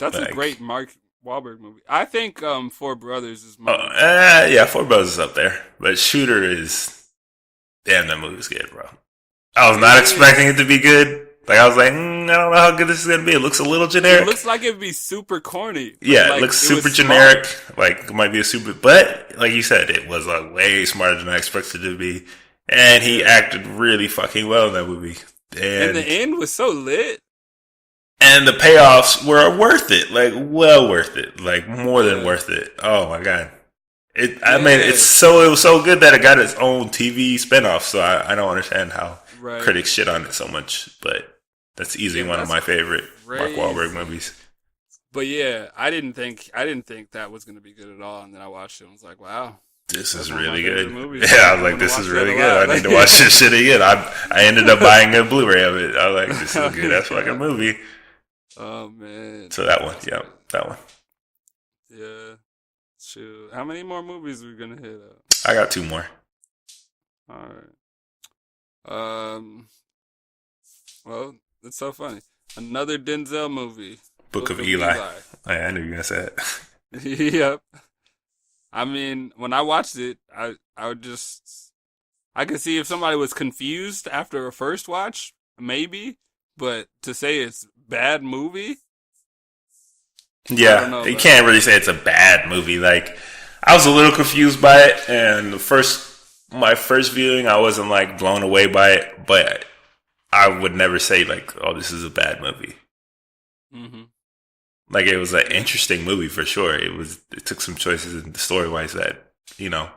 That's a great Mark Wahlberg movie. I think Four Brothers is Oh, my. yeah, Four Brothers is up there, but Shooter is damn. That movie was good, bro. I was not It expecting it is. to be good. Like I was like, I don't know how good this is gonna be. It looks a little It generic. looks like it'd be super corny, but Yeah, it like looks it was super smart. generic. Like it might be a super, but like you said, it was like way smarter than I expected it to be. And he Yeah. acted really fucking well in that movie. And the And end was so lit. and the payoffs were worth it. Like well worth it. Like more than Yeah. worth it. Oh my god. I mean, Yeah. it was so good that it got its own TV spinoff. So I don't understand how Right. critics shit on it so much. But that's easily Yeah, one of that's my favorite Mark Wahlberg crazy. movies. But yeah, I didn't think that was gonna be good at all, and then I watched it and was like, wow, This that's is one of my really favorite good. movies. Yeah, I was I'm like, gonna this watch is that really a good. lot. I need to watch this shit again. I ended up buying a Blu-ray of it. I was like, this is a good ass fucking Yeah. movie. Oh man, So that one, that's yeah, crazy. that one. Yeah, shoot. How many more movies are we gonna hit up? I got two more. All right. Well, it's so funny. Another Denzel movie. Book of Eli. Oh, yeah, I knew you were gonna say it. Yep. I mean, when I watched it, I could see if somebody was confused after a first watch, maybe, but to say it's bad movie, I don't Yeah, know you about can't that. really say it's a bad movie. Like, I was a little confused by it, and my first viewing, I wasn't like blown away by it, but I would never say like, oh, this is a bad movie. Mm-hmm. Like, it was an Yeah. interesting movie for sure. It took some choices in the story wise that you know.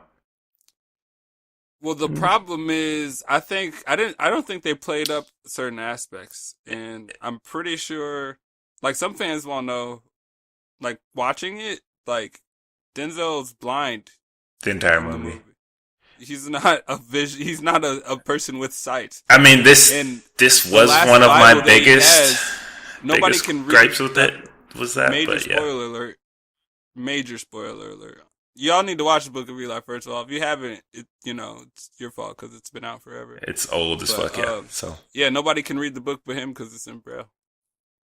Well, the problem is, I don't think they played up certain aspects, and I'm pretty sure, like some fans won't know, like watching it, like Denzel's blind The entire in the movie. movie. He's not a vision. He's not a person with sight. I mean, And this the was last one of my Bible that he biggest has, nobody biggest can read. gripes with it was that, Major but yeah, spoiler alert. Major spoiler alert. Y'all need to watch the Book of Eli first of all. If you haven't, it's your fault because it's been out forever. it's old as But fuck. Yeah, so yeah, nobody can read the book but him because it's in Braille,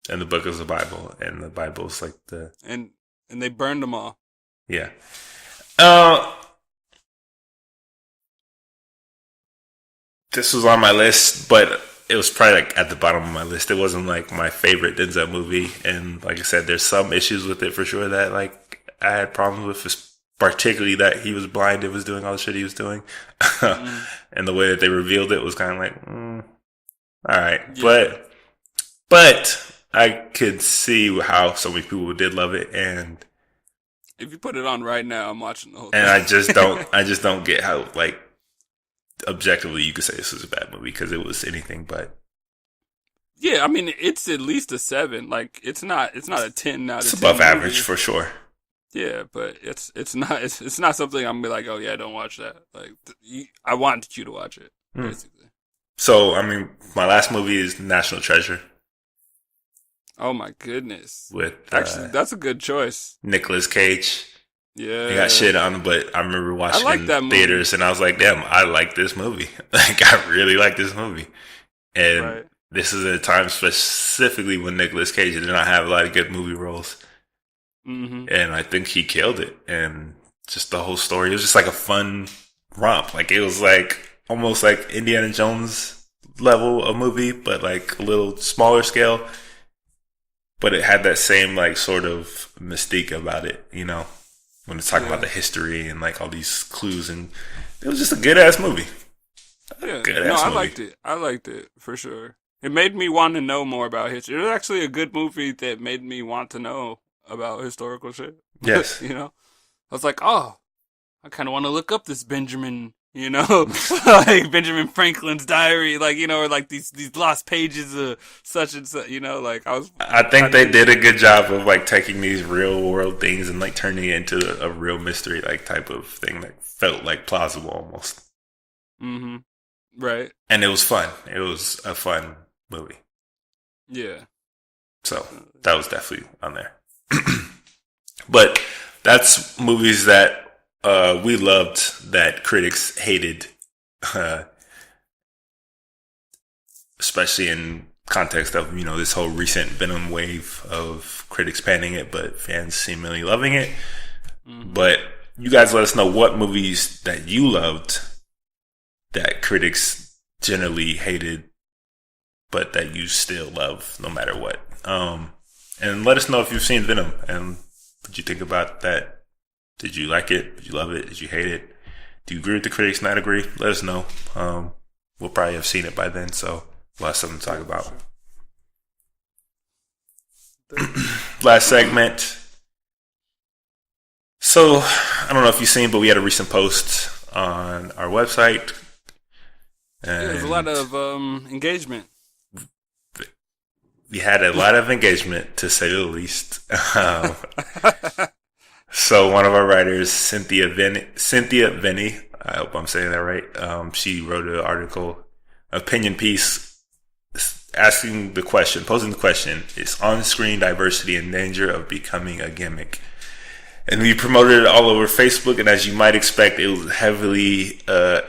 and the book is the Bible, and the Bible's like the and they burned them all. yeah. Uh, this was on my list, but it was probably like at the bottom of my list. It wasn't like my favorite Denzel movie, and like I said, there's some issues with it for sure that like I had problems with, particularly that he was blind and was doing all the shit he was doing, Mm, and the way that they revealed it was kind of like, all right, yeah, but I could see how so many people did love it, if you put it on right now, I'm watching the whole and thing. I just don't get how like objectively you could say this was a bad movie because it was anything but. Yeah, I mean it's at least a 7. Like it's not a 10 out It's of 10 above average movie. for sure. Yeah, but it's not something I'm gonna be like, oh yeah, don't watch that. Like I want you to watch it, basically. So, I mean, my last movie is National Treasure Oh my goodness. with Actually, that's a good choice. Nicolas Cage. He got Yeah, shit on, but I remember I watching it like in that movie. theaters, and I was like, damn, I like this movie. Like, I really like this movie. And Right. this is a time specifically when Nicolas Cage did not have a lot of good movie roles. Mm-hmm. And I think he killed it. And just the whole story, it was just like a fun romp. Like, it was like almost like Indiana Jones level of movie, but like a little smaller scale. But it had that same like sort of mystique about it, you know, when it's talking about Yeah. the history and like all these clues. And it was just a good ass movie. Yeah. Good No, ass I movie. liked it. I liked it for sure. It made me want to know more about history. It was actually a good movie that made me want to know about historical shit. Yes. I was like, oh, I kind of want to look up this Benjamin, like Benjamin Franklin's diary, like, or like these lost pages of such and such, like I I think they needed did a to. good job of like taking these real world things and like turning it into a real mystery like type of thing that felt like plausible almost. Mm-hmm. Right. And it was fun. It was a fun movie. Yeah. So that was definitely on there. But that's movies that we loved that critics hated, uh, especially in context of, this whole recent Venom wave of critics panning it, but fans seemingly loving it. Mm-hmm. But you guys let us know what movies that you loved that critics generally hated, but that you still love no matter what. And let us know if you've seen Venom and what you think about that. Did you like it? Did you love it? Did you hate it? Do you agree with the critics? Not agree? Let us know. We'll probably have seen it by then, so we'll have something to talk about. Last segment. So, I don't know if you've seen, but we had a recent post on our website. And there's a lot of engagement. We had a lot of engagement, to say the least. So one of our writers, Cynthia Vinny, I hope I'm saying that right. She wrote an article, opinion piece, posing the question, is on-screen diversity in danger of becoming a gimmick? And we promoted it all over Facebook, and as you might expect, it was heavily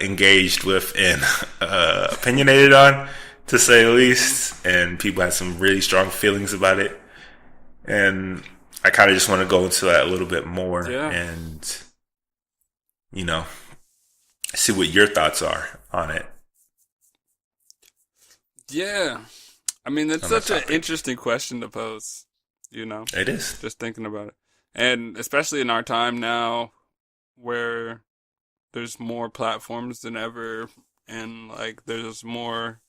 engaged with and opinionated on, to say the least. And people had some really strong feelings about it. And I kind of just want to go into that a little bit more and, see what your thoughts are on it. Yeah. I mean, that's such an interesting question to pose, It is. Just thinking about it. And especially in our time now where there's more platforms than ever and, there's more,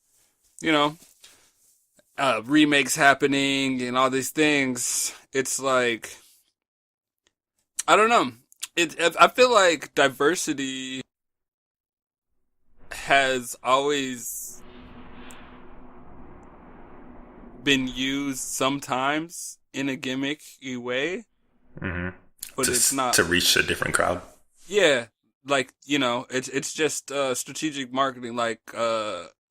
remakes happening and all these things. It's I don't know. I feel like diversity has always been used sometimes in a gimmicky way. Mm-hmm. But it's not to reach a different crowd. Yeah, it's just strategic marketing,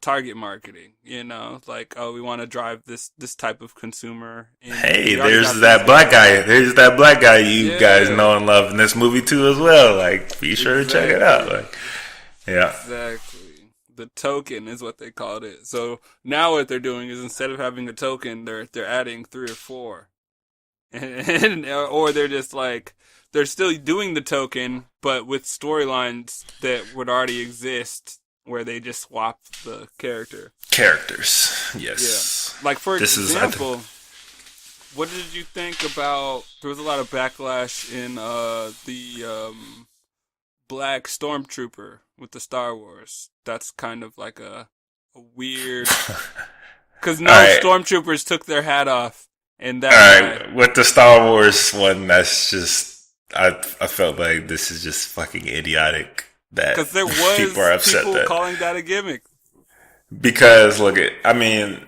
target marketing. We want to drive this type of consumer. Hey, there's that black guy. There's that black guy you guys know and love in this movie too as well. Be sure to check it out. Exactly. The token is what they called it. So now what they're doing is instead of having a token, they're adding 3 or 4. And or they're just they're still doing the token, but with storylines that would already exist, where they just swap the characters. Yes. Yeah. For example, what did you think about? There was a lot of backlash in the Black Stormtrooper with the Star Wars. That's kind of a weird, because Stormtroopers took their hat off. And that with the Star Wars one, that's just I felt like this is just fucking idiotic that because there was people are upset people calling that a gimmick. Because I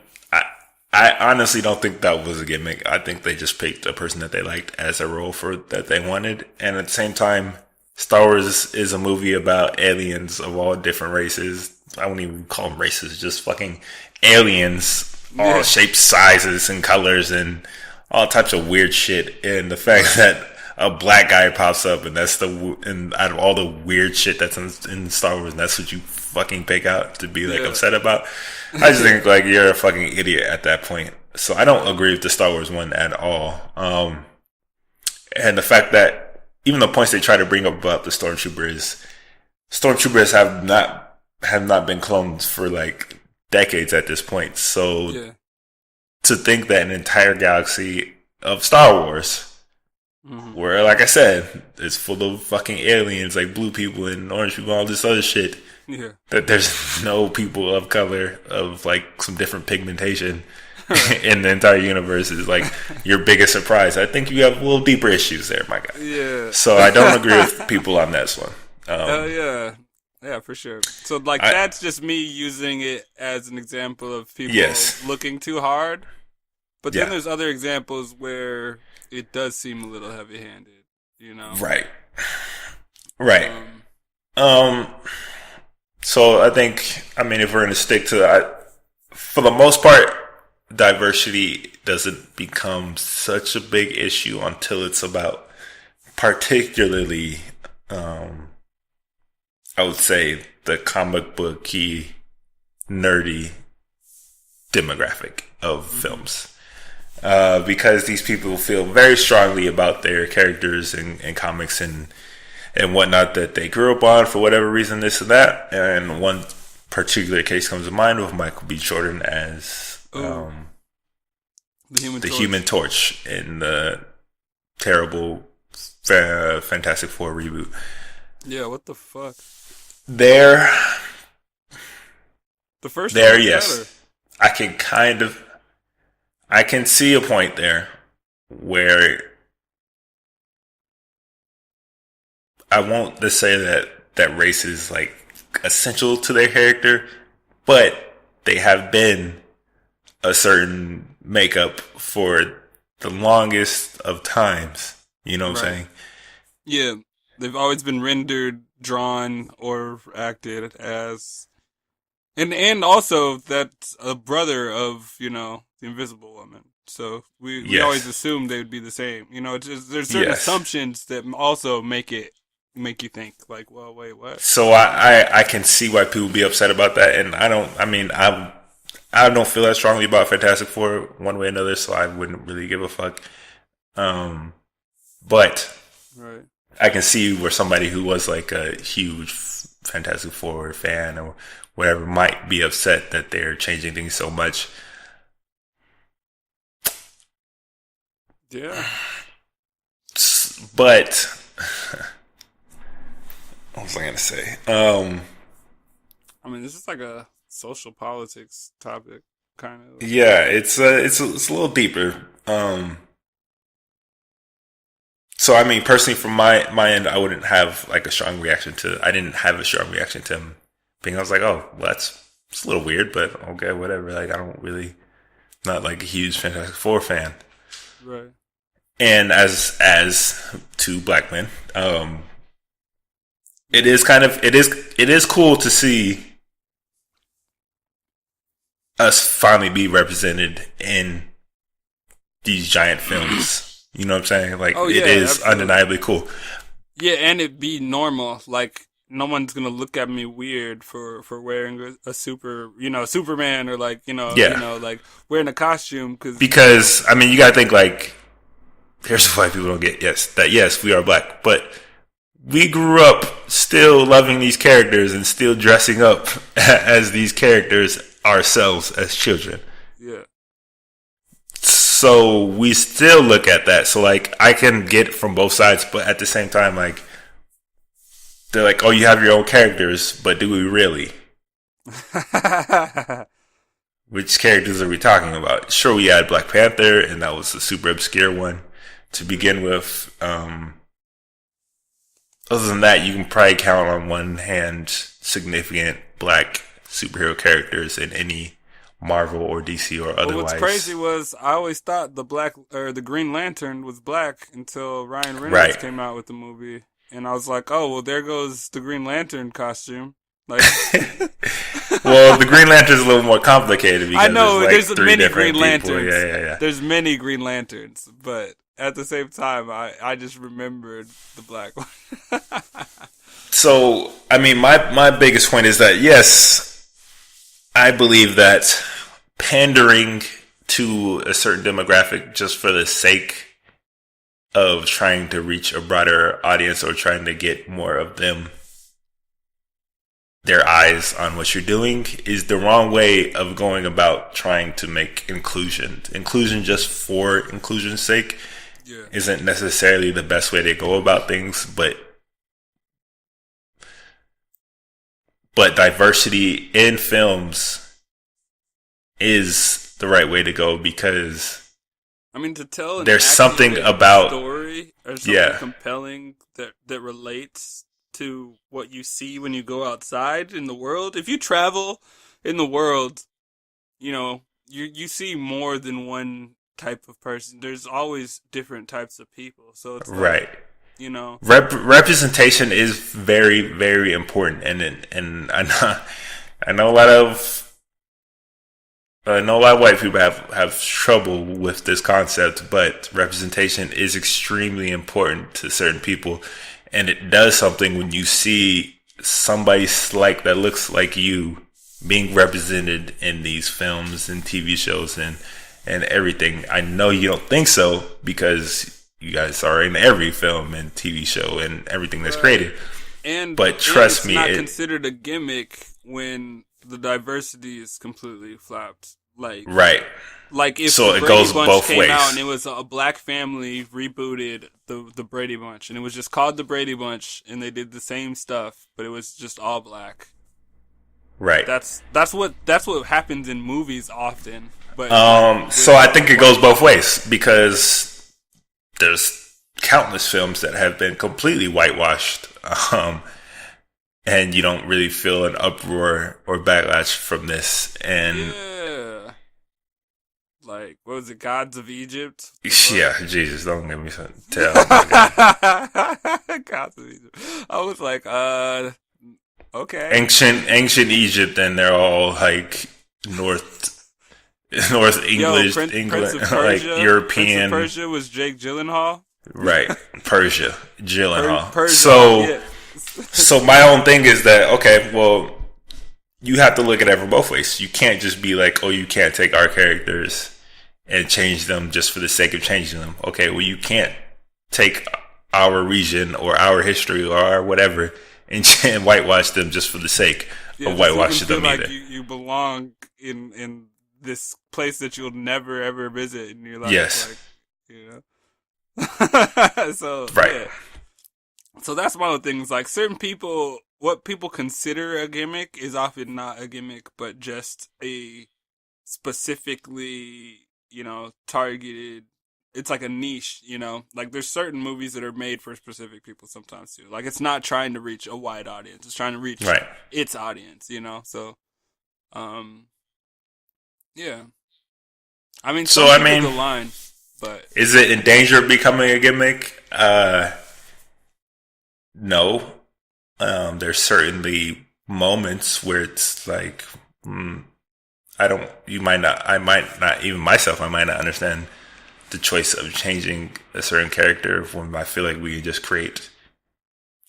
honestly don't think that was a gimmick. I think they just picked a person that they liked as a role that they wanted, and at the same time, Star Wars is a movie about aliens of all different races. I wouldn't even call them races, just fucking aliens. All shapes, sizes, and colors, and all types of weird shit. And the fact that a black guy pops up, and out of all the weird shit that's in Star Wars, and that's what you fucking pick out to be upset about. I just think you're a fucking idiot at that point. So I don't agree with the Star Wars one at all. And the fact that even the points they try to bring up about the Stormtroopers have not been cloned for decades at this point. So to think that an entire galaxy of Star Wars, where, like I said, it's full of fucking aliens, blue people and orange people, all this other shit, that there's no people of color of some different pigmentation in the entire universe is your biggest surprise. I think you have a little deeper issues there, my guy. Yeah. So I don't agree with people on this one. Yeah. Yeah, for sure. So, that's just me using it as an example of people looking too hard. But then there's other examples where it does seem a little heavy-handed, Right. So I think, if we're going to stick to that, for the most part, diversity doesn't become such a big issue until it's about particularly, I would say, the comic booky, nerdy demographic of films. Because these people feel very strongly about their characters and comics and whatnot that they grew up on for whatever reason, this and that. And one particular case comes to mind with Michael B. Jordan as the Human Torch in the terrible Fantastic Four reboot. Yeah, what the fuck? The first there, one was yes. Better. I can see a point there where I won't just say that race is like essential to their character, but they have been a certain makeup for the longest of times. You know what I'm saying? Yeah, they've always been rendered, drawn, or acted as, and also that's a brother of the Invisible Woman. So we always assumed they would be the same. There's certain assumptions that also make you think like, well, wait, what? So I can see why people be upset about that, and I don't feel that strongly about Fantastic Four one way or another, so I wouldn't really give a fuck. But I can see where somebody who was like a huge Fantastic Four fan or whatever might be upset that they're changing things so much. Yeah. But what was I going to say? I mean, this is like a social politics topic, kind of. Yeah, it's a little deeper. So I mean, personally, from my end, I wouldn't have like a strong reaction to. I didn't have a strong reaction to him being. I was like, oh, well, it's a little weird, but okay, whatever. Like, I don't really, not like a huge Fantastic Four fan. Right. And as two black men, it is cool to see us finally be represented in these giant films. You know what I'm saying? Like, it is absolutely undeniably cool. Yeah, and it be normal. Like, no one's gonna look at me weird for wearing a Superman or like like wearing a costume because I mean, you gotta think like. Here's why people don't get yes, we are black, but we grew up still loving these characters and still dressing up as these characters ourselves as children. Yeah. So we still look at that. So like, I can get it from both sides, but at the same time, like, they're like, oh, you have your own characters, but do we really? Which characters are we talking about? Sure, we had Black Panther, and that was a super obscure one to begin with. Other than that, you can probably count on one hand significant black superhero characters in any Marvel or DC or otherwise. What's crazy was I always thought the Green Lantern was black until Ryan Reynolds came out with the movie, and I was like, oh well, there goes the Green Lantern costume. Like, well, the Green Lantern's a little more complicated because I know there's like many Green Lanterns. Yeah. There's many Green Lanterns, but at the same time, I just remembered the black one. So, I mean, my biggest point is that, yes, I believe that pandering to a certain demographic just for the sake of trying to reach a broader audience or trying to get more of their eyes on what you're doing is the wrong way of going about trying to make inclusion. Inclusion just for inclusion's sake isn't necessarily the best way to go about things, but diversity in films is the right way to go because I mean, to tell there's something about story or something compelling that relates to what you see when you go outside in the world. If you travel in the world, you see more than one type of person. There's always different types of people. So it's right. Representation is very, very important, and I know a lot of white people have trouble with this concept, but representation is extremely important to certain people, and it does something when you see somebody that looks like you being represented in these films and TV shows and everything. I know you don't think so because you guys are in every film and TV show and everything that's created. But trust me, it's not considered a gimmick when the diversity is completely flapped. Right. Like if so the it Brady goes Bunch both came ways. out and it was a black family rebooted the Brady Bunch and it was just called the Brady Bunch and they did the same stuff, but it was just all black. Right. That's what happens in movies often. But so I think it goes both ways because there's countless films that have been completely whitewashed, and you don't really feel an uproar or backlash from this. And yeah, like what was it, Gods of Egypt? Yeah, Jesus, don't give me something. Gods of Egypt. I was like, okay. Ancient Egypt, and they're all like North English, England, like European. Prince of Persia was Jake Gyllenhaal. Right, Persia, Gyllenhaal. Persia, So my own thing is that, okay, well, you have to look at it from both ways. You can't just be like, oh, you can't take our characters and change them just for the sake of changing them. Okay, well, you can't take our region or our history or our whatever and whitewash them just for the sake of whitewashing them either. Like you belong in this place that you'll never ever visit in your life. Yes. Like, you know? So right. Yeah. So that's one of the things. Like certain people, what people consider a gimmick is often not a gimmick, but just a specifically, targeted. It's like a niche, Like there's certain movies that are made for specific people sometimes too. Like it's not trying to reach a wide audience; it's trying to reach its audience, So, yeah. I mean, the line, but is it in danger of becoming a gimmick? No. There's certainly moments where it's like, I might not understand the choice of changing a certain character when I feel like we can just create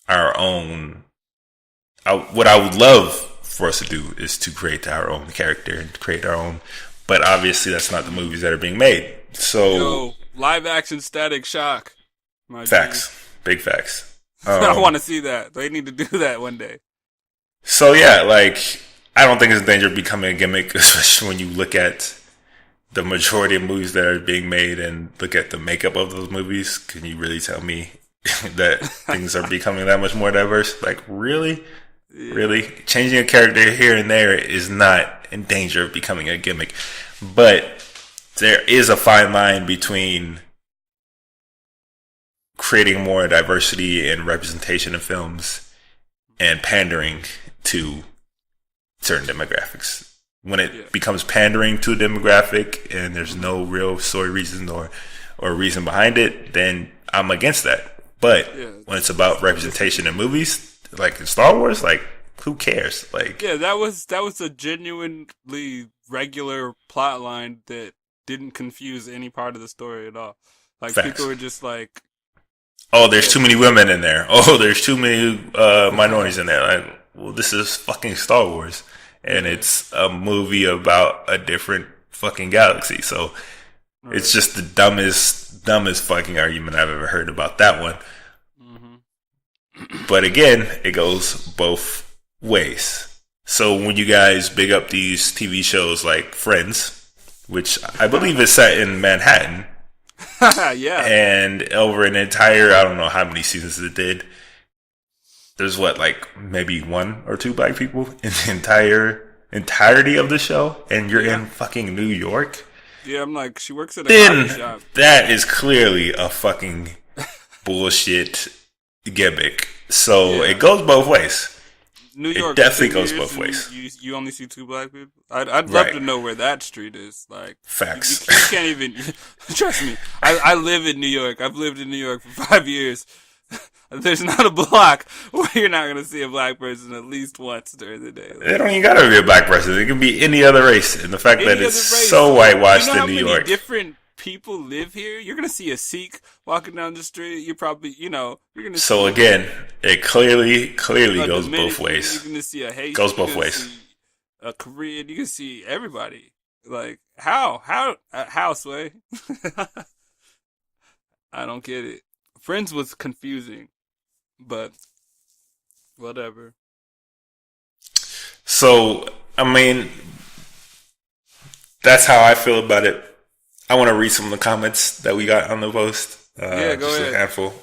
our own. What I would love for us to do is to create our own character and create our own, but obviously that's not the movies that are being made. So live action Static Shock. Facts. Big facts. I want to see that. They need to do that one day. So yeah, like I don't think it's in danger of becoming a gimmick, especially when you look at the majority of movies that are being made and look at the makeup of those movies. Can you really tell me that things are becoming that much more diverse? Like really? Yeah. Really? Changing a character here and there is not in danger of becoming a gimmick. But there is a fine line between creating more diversity and representation in films and pandering to certain demographics. When it becomes pandering to a demographic and there's no real story reason or reason behind it, then I'm against that. But when it's about representation in movies, like in Star Wars, like who cares? Like that was a genuinely regular plot line that didn't confuse any part of the story at all. Like people were just like, oh, there's too many women in there. Oh, there's too many minorities in there. Like, well, this is fucking Star Wars. And it's a movie about a different fucking galaxy. So it's just the dumbest fucking argument I've ever heard about that one. Mm-hmm. But again, it goes both ways. So when you guys big up these TV shows like Friends, which I believe is set in Manhattan. Yeah. And over an entire, I don't know how many seasons it did. There's like maybe one or two black people in the entirety of the show, and you're in fucking New York. Yeah, I'm like, she works at a coffee shop. That is clearly a fucking bullshit gimmick. So it goes both ways. New York, it definitely goes both ways. You only see two black people. I'd love to know where that street is. Like facts. You can't even trust me. I live in New York. I've lived in New York for 5 years. There's not a block where you're not going to see a black person at least once during the day. It don't even got to be a black person. It can be any other race. And the fact that it's so whitewashed in New York. How many different people live here? You're going to see a Sikh walking down the street. You're probably, you're going to see... So again, it clearly goes both ways. You're going to see a Haitian. Goes both ways. a Korean. You can see everybody. Like how Sway? I don't get it. Friends was confusing, but whatever. So, I mean, that's how I feel about it. I want to read some of the comments that we got on the post. Yeah, go just ahead. a handful.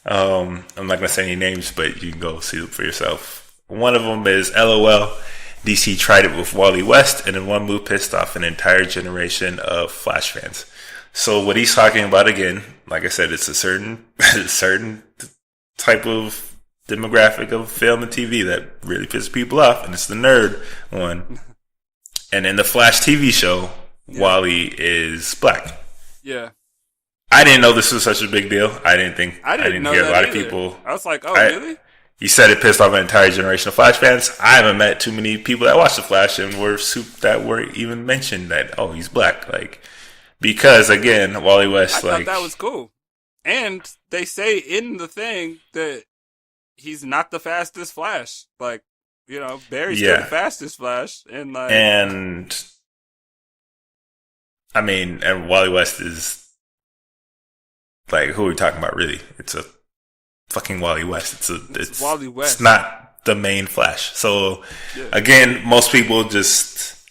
I'm not going to say any names, but you can go see them for yourself. One of them is LOL. DC tried it with Wally West, and in one move pissed off an entire generation of Flash fans. So what he's talking about, again, like I said, it's a certain type of demographic of film and TV that really pisses people off, and it's the nerd one. And in the Flash TV show, Wally is black. Yeah. I didn't know this was such a big deal. I didn't know hear that a lot either. of people. I was like, really? You said it pissed off an entire generation of Flash fans. I haven't met too many people that watch the Flash and were even mentioned that, oh, he's black. Like, because again, Wally West, I thought that was cool. And they say in the thing that he's not the fastest Flash. Like, you know, Barry's still the fastest Flash. And I mean, and Wally West is, like, who are we talking about, really? It's a fucking Wally West. It's Wally West. It's not the main Flash. So, again, most people just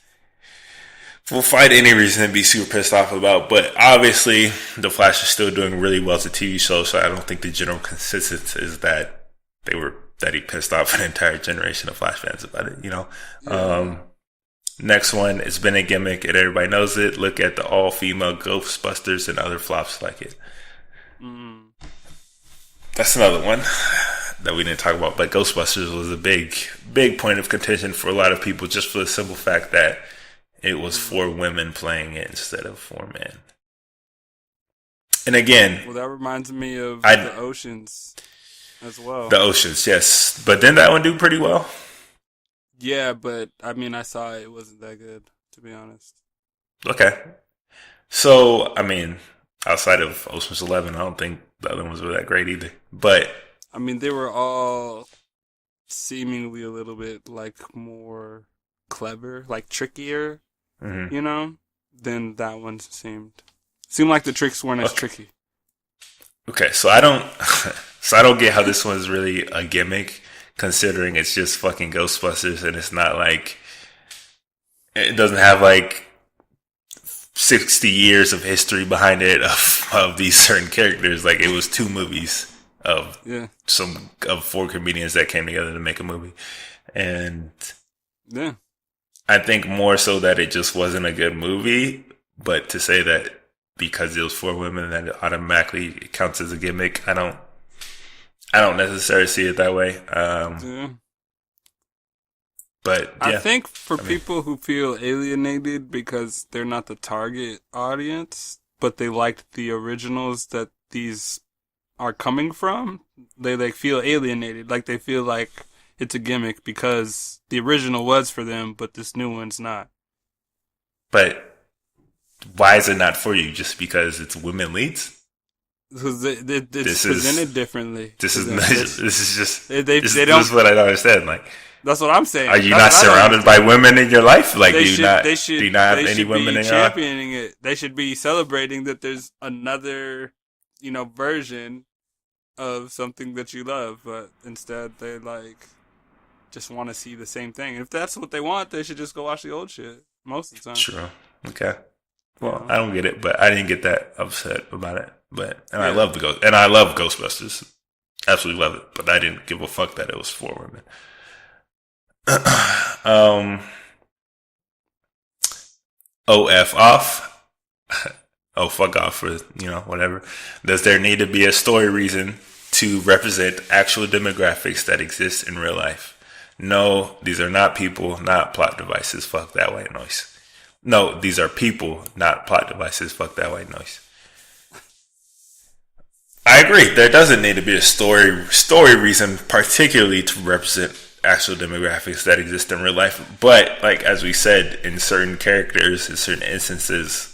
will find any reason to be super pissed off about. But obviously, the Flash is still doing really well as a TV show. So I don't think the general consensus is that he pissed off an entire generation of Flash fans about it. You know. Yeah. Next one, it's been a gimmick and everybody knows it. Look at the all-female Ghostbusters and other flops like it. That's another one that we didn't talk about, but Ghostbusters was a big point of contention for a lot of people, just for the simple fact that it was 4 women playing it instead of 4 men. And again, well, that reminds me of the Oceans as well. The Oceans, yes, but didn't that one do pretty well? Yeah, but I mean, I saw it wasn't that good, to be honest. Okay, so I mean, outside of Ocean's 11, I don't think the other ones were that great either. But I mean, they were all seemingly a little bit like more clever, like trickier, you know, than that one seemed. Seemed like the tricks weren't as tricky. Okay, so I don't get how this one's really a gimmick, considering it's just fucking Ghostbusters and it's not like, it doesn't have like 60 years of history behind it of these certain characters. Like, it was 2 movies of 4 comedians that came together to make a movie. And I think more so that it just wasn't a good movie, but to say that because it was 4 women that it automatically counts as a gimmick, I don't necessarily see it that way. But yeah. I think for people who feel alienated because they're not the target audience, but they liked the originals that these are coming from, they like feel alienated. Like they feel like it's a gimmick because the original was for them, but this new one's not. But why is it not for you? Just because it's women leads? Because it's presented differently. This is what I don't understand. Like, that's what I'm saying. Are you not surrounded by women in your life? Like, do you not have any women in your life? Championing it. They should be celebrating that there's another, version of something that you love. But instead, they just want to see the same thing. If that's what they want, they should just go watch the old shit most of the time. True. Okay. Well, I don't get it, but I didn't get that upset about it. I love Ghostbusters. Absolutely love it. But I didn't give a fuck that it was 4 women. F off. Oh, fuck off for, whatever. Does there need to be a story reason to represent actual demographics that exist in real life? No, these are not people, not plot devices. Fuck that white noise. No, these are people, not plot devices. Fuck that white noise. I agree. There doesn't need to be a story reason, particularly to represent actual demographics that exist in real life. But, as we said, in certain characters, in certain instances,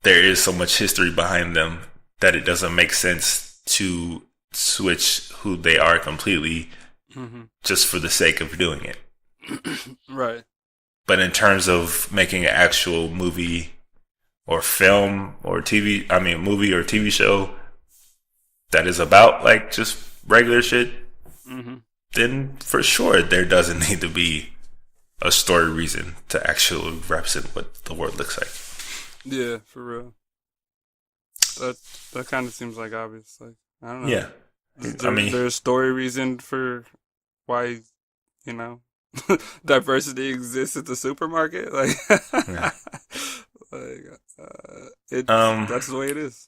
there is so much history behind them that it doesn't make sense to switch who they are completely just for the sake of doing it. Right. But in terms of making an actual movie or film or movie or TV show that is about like just regular shit, Mm-hmm. then for sure there doesn't need to be a story reason to actually represent what the world looks like. Yeah, for real. That that kind of seems like obvious. Like I don't know. Yeah. There's a story reason for why you know diversity exists at the supermarket. Like, yeah. like it. Um, That's the way it is.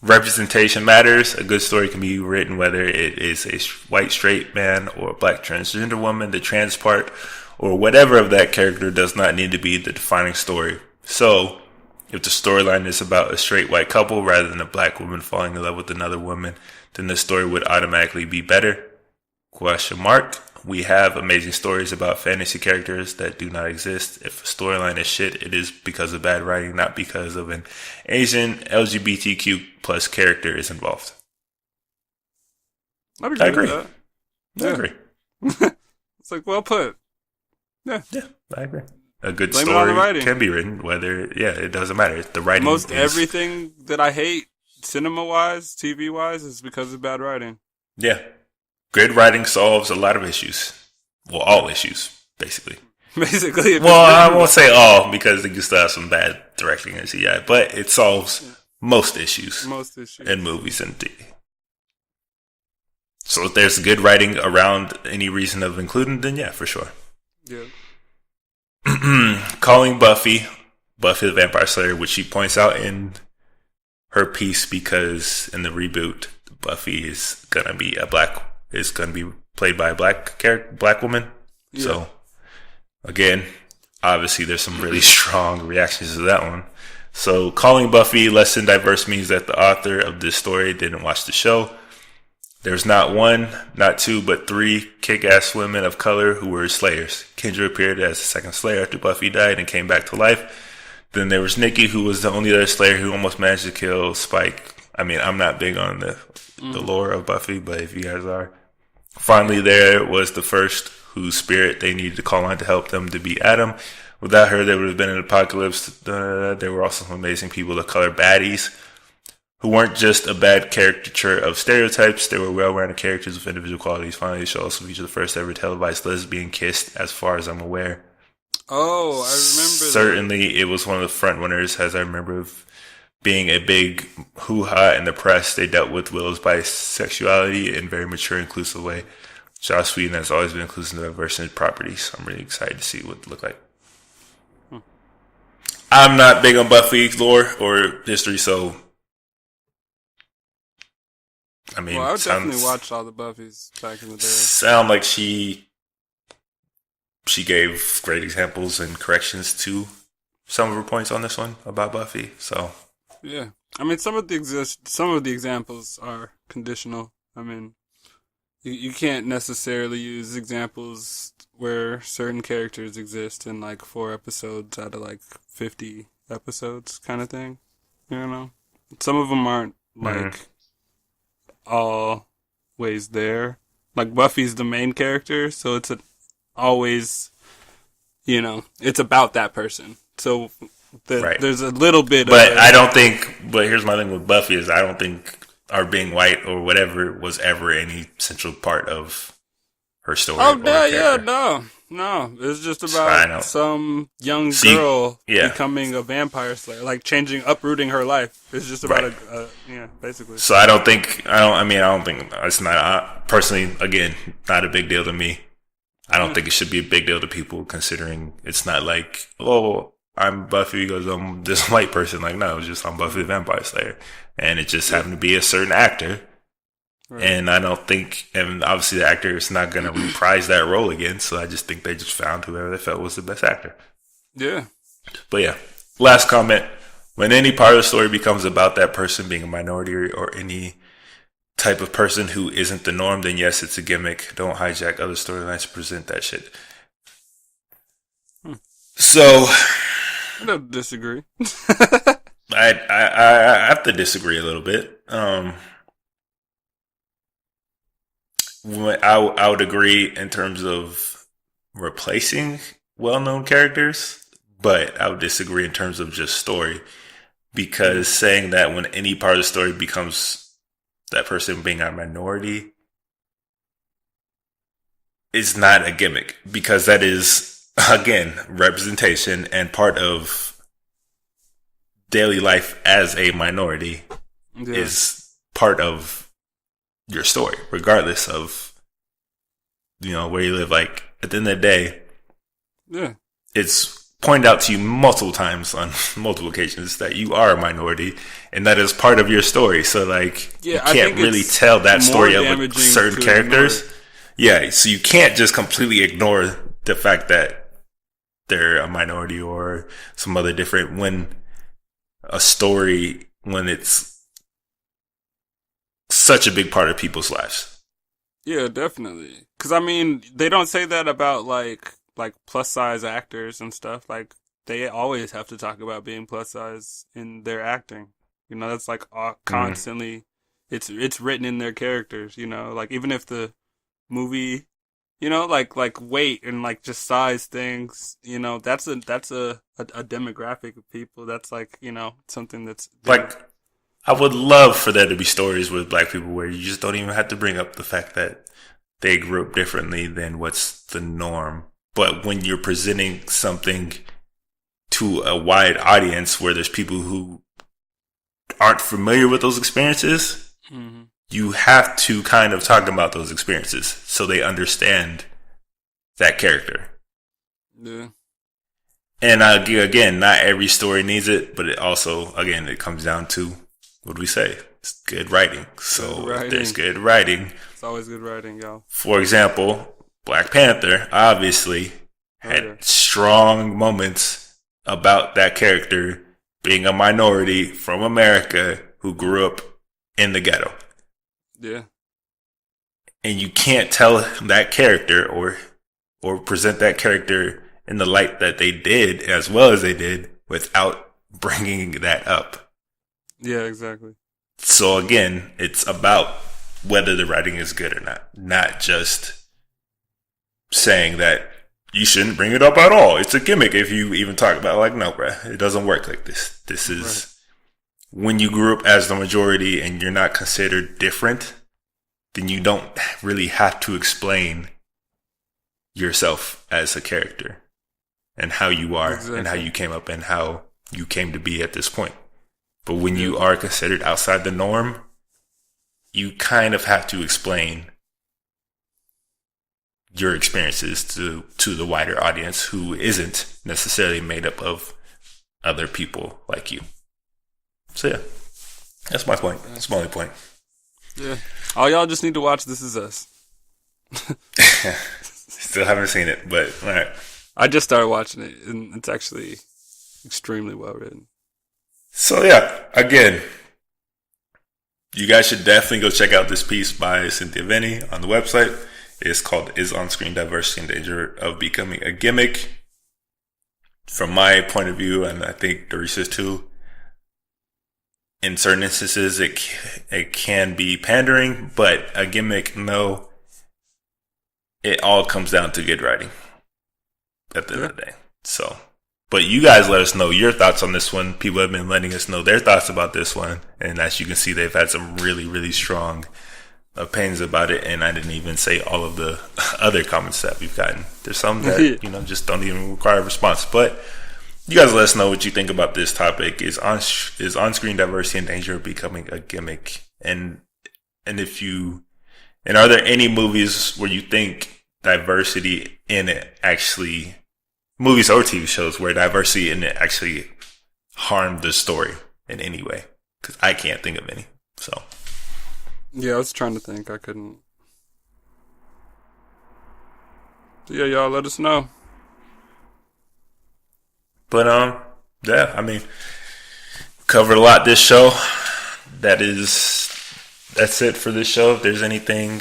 Representation matters. A good story can be written whether it is a white straight man or a black transgender woman. The trans part or whatever of that character does not need to be the defining story. So, if the storyline is about a straight white couple rather than a black woman falling in love with another woman, then the story would automatically be better. Question mark. We have amazing stories about fantasy characters that do not exist. If a storyline is shit, it is because of bad writing, not because of an Asian LGBTQ plus character is involved. I I agree. with I agree. It's like well put. Yeah, I agree. A good Blame it on the story writing. can be written, it doesn't matter. The writing Most is, everything that I hate, cinema wise, TV wise, is because of bad writing. yeah. Good writing solves a lot of issues. Well, all issues, basically. Basically, if Well, I it's won't say all because you still have some bad directing and CGI, but it solves most issues most issues. in movies and TV. So if there's good writing around any reason of including, then yeah, for sure. Yeah. Calling Buffy the Vampire Slayer, which she points out in her piece because in the reboot, Buffy is gonna be played by a black woman. Yeah. So again, obviously there's some really strong reactions to that one. So calling Buffy less than diverse means that the author of this story didn't watch the show. There's not one, not two, but three kick-ass women of color who were slayers. Kendra appeared as the second slayer after Buffy died and came back to life. Then there was Nikki, who was the only other slayer who almost managed to kill Spike. I mean, I'm not big on the lore of Buffy, but if you guys are. Finally, there was the first whose spirit they needed to call on to help them to beat Adam. Without her, there would have been an apocalypse. There were also some amazing people of color baddies who weren't just a bad caricature of stereotypes. They were well-rounded characters with individual qualities. Finally, the show also featured the first ever televised lesbian kiss, as far as I'm aware. Oh, I remember. Certainly, it was one of the front runners, as I remember, of being a big hoo-ha in the press. They dealt with Willow's bisexuality in a very mature, inclusive way. Joss Whedon has always been inclusive and diverse in his properties. I'm really excited to see what it look like. I'm not big on Buffy lore or history, so I mean, Well, I definitely watched all the Buffys back in the day. Sound like she gave great examples and corrections to some of her points on this one about Buffy. So yeah, I mean, some of the examples are conditional. I mean, you can't necessarily use examples where certain characters exist in like 4 episodes out of like 50 episodes, kind of thing. You know, some of them aren't like always there. Like Buffy's the main character, so it's always, it's about that person. So right. There's a little bit but I don't think, but here's my thing with Buffy is I don't think our being white or whatever was ever any central part of her story. Oh, no. It's just about some young girl becoming a vampire slayer, like uprooting her life. It's just about basically. So I don't think it's not, personally, again, not a big deal to me. I don't think it should be a big deal to people considering it's not like, oh, I'm Buffy because I'm this white person. Like, no, it's just I'm Buffy the Vampire Slayer. And it just happened to be a certain actor. Right. And I don't think, and obviously the actor is not going to reprise that role again. So I just think they just found whoever they felt was the best actor. Yeah. But yeah, last comment. When any part of the story becomes about that person being a minority or any type of person who isn't the norm, then yes, it's a gimmick. Don't hijack other storylines to present that shit. So I don't disagree. I have to disagree a little bit. I would agree in terms of replacing well-known characters, but I would disagree in terms of just story, because saying that when any part of the story becomes that person being a minority is not a gimmick, because that is, again, representation and part of daily life as a minority is part of your story, regardless of, where you live. Like, at the end of the day, it's pointed out to you multiple times on multiple occasions that you are a minority, and that is part of your story. So, like, you can't really tell that story up with certain characters. Yeah, so you can't just completely ignore the fact that they're a minority or some other different when it's such a big part of people's lives. Yeah, definitely. Because, I mean, they don't say that about, like plus size actors and stuff. Like, they always have to talk about being plus size in their acting. That's like constantly, it's written in their characters, like even if the movie, like weight and like just size things, that's a demographic of people. That's like, something that's like, I would love for there to be stories with black people where you just don't even have to bring up the fact that they grew up differently than what's the norm. But when you're presenting something to a wide audience where there's people who aren't familiar with those experiences, you have to kind of talk about those experiences so they understand that character. Yeah. And again, not every story needs it, but it also, again, it comes down to, what do we say? It's good writing. So if there's good writing. It's always good writing, y'all. For example, Black Panther obviously had strong moments about that character being a minority from America who grew up in the ghetto. Yeah. And you can't tell that character or present that character in the light that they did, as well as they did, without bringing that up. Yeah, exactly. So again, it's about whether the writing is good or not just saying that you shouldn't bring it up at all. It's a gimmick if you even talk about it. Like, no, bruh, it doesn't work like this. This is when you grew up as the majority and you're not considered different, then you don't really have to explain yourself as a character and how you are and how you came up and how you came to be at this point. But when you are considered outside the norm, you kind of have to explain your experiences to the wider audience who isn't necessarily made up of other people like you. So yeah, that's my point. That's my only point. Yeah. All y'all just need to watch This Is Us. Still haven't seen it, but all right. I just started watching it, and it's actually extremely well written. So yeah, again, you guys should definitely go check out this piece by Cynthia Venny on the website. It's called Is On-Screen Diversity in Danger of Becoming a Gimmick? From my point of view, and I think Doris's too, in certain instances it can be pandering, but a gimmick, no. It all comes down to good writing at the end of the day. So, but you guys let us know your thoughts on this one. People have been letting us know their thoughts about this one, and as you can see, they've had some really, really strong opinions about it, and I didn't even say all of the other comments that we've gotten. There's some that just don't even require a response. But you guys let us know what you think about this topic. Is on-screen diversity in danger of becoming a gimmick? And are there any movies where you think diversity in it actually, movies or TV shows where diversity in it actually harmed the story in any way? Because I can't think of any. So. Yeah, I was trying to think. I couldn't. So yeah, y'all let us know. But yeah, I mean, covered a lot this show. That's it for this show. If there's anything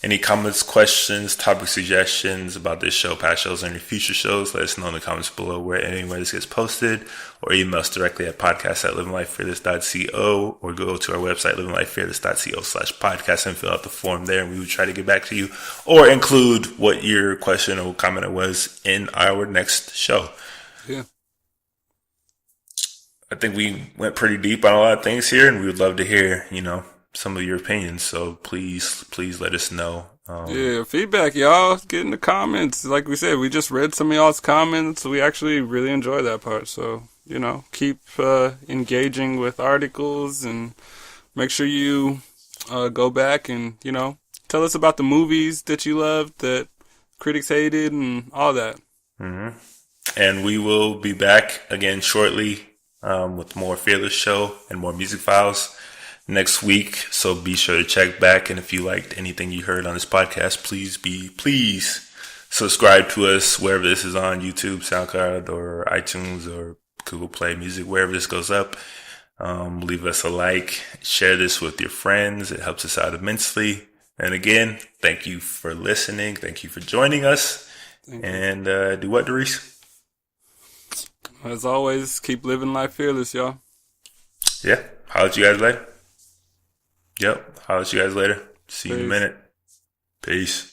Any comments, questions, topic suggestions about this show, past shows, or any future shows, let us know in the comments below where anywhere this gets posted, or email us directly at podcast@livinglifefearless.co, or go to our website, livinglifefearless.co/podcast, and fill out the form there, and we will try to get back to you, or include what your question or comment was in our next show. Yeah. I think we went pretty deep on a lot of things here, and we would love to hear, some of your opinions. So please let us know. Yeah, feedback, y'all. Get in the comments. Like we said, we just read some of y'all's comments. We actually really enjoy that part. So, keep engaging with articles, and make sure you go back and, tell us about the movies that you loved, that critics hated, and all that. Mm-hmm. And we will be back again shortly with more Fearless Show and more Music Files next week. So be sure to check back. And if you liked anything you heard on this podcast, please subscribe to us wherever this is on YouTube, SoundCloud, or iTunes, or Google Play Music, wherever this goes up. Leave us a like, share this with your friends. It helps us out immensely. And again, thank you for listening. Thank you for joining us. And do what, Doris? As always, keep living life fearless, y'all. Yeah. Holler at you guys later. Yep. Holler at you guys later. See you in a minute. Peace.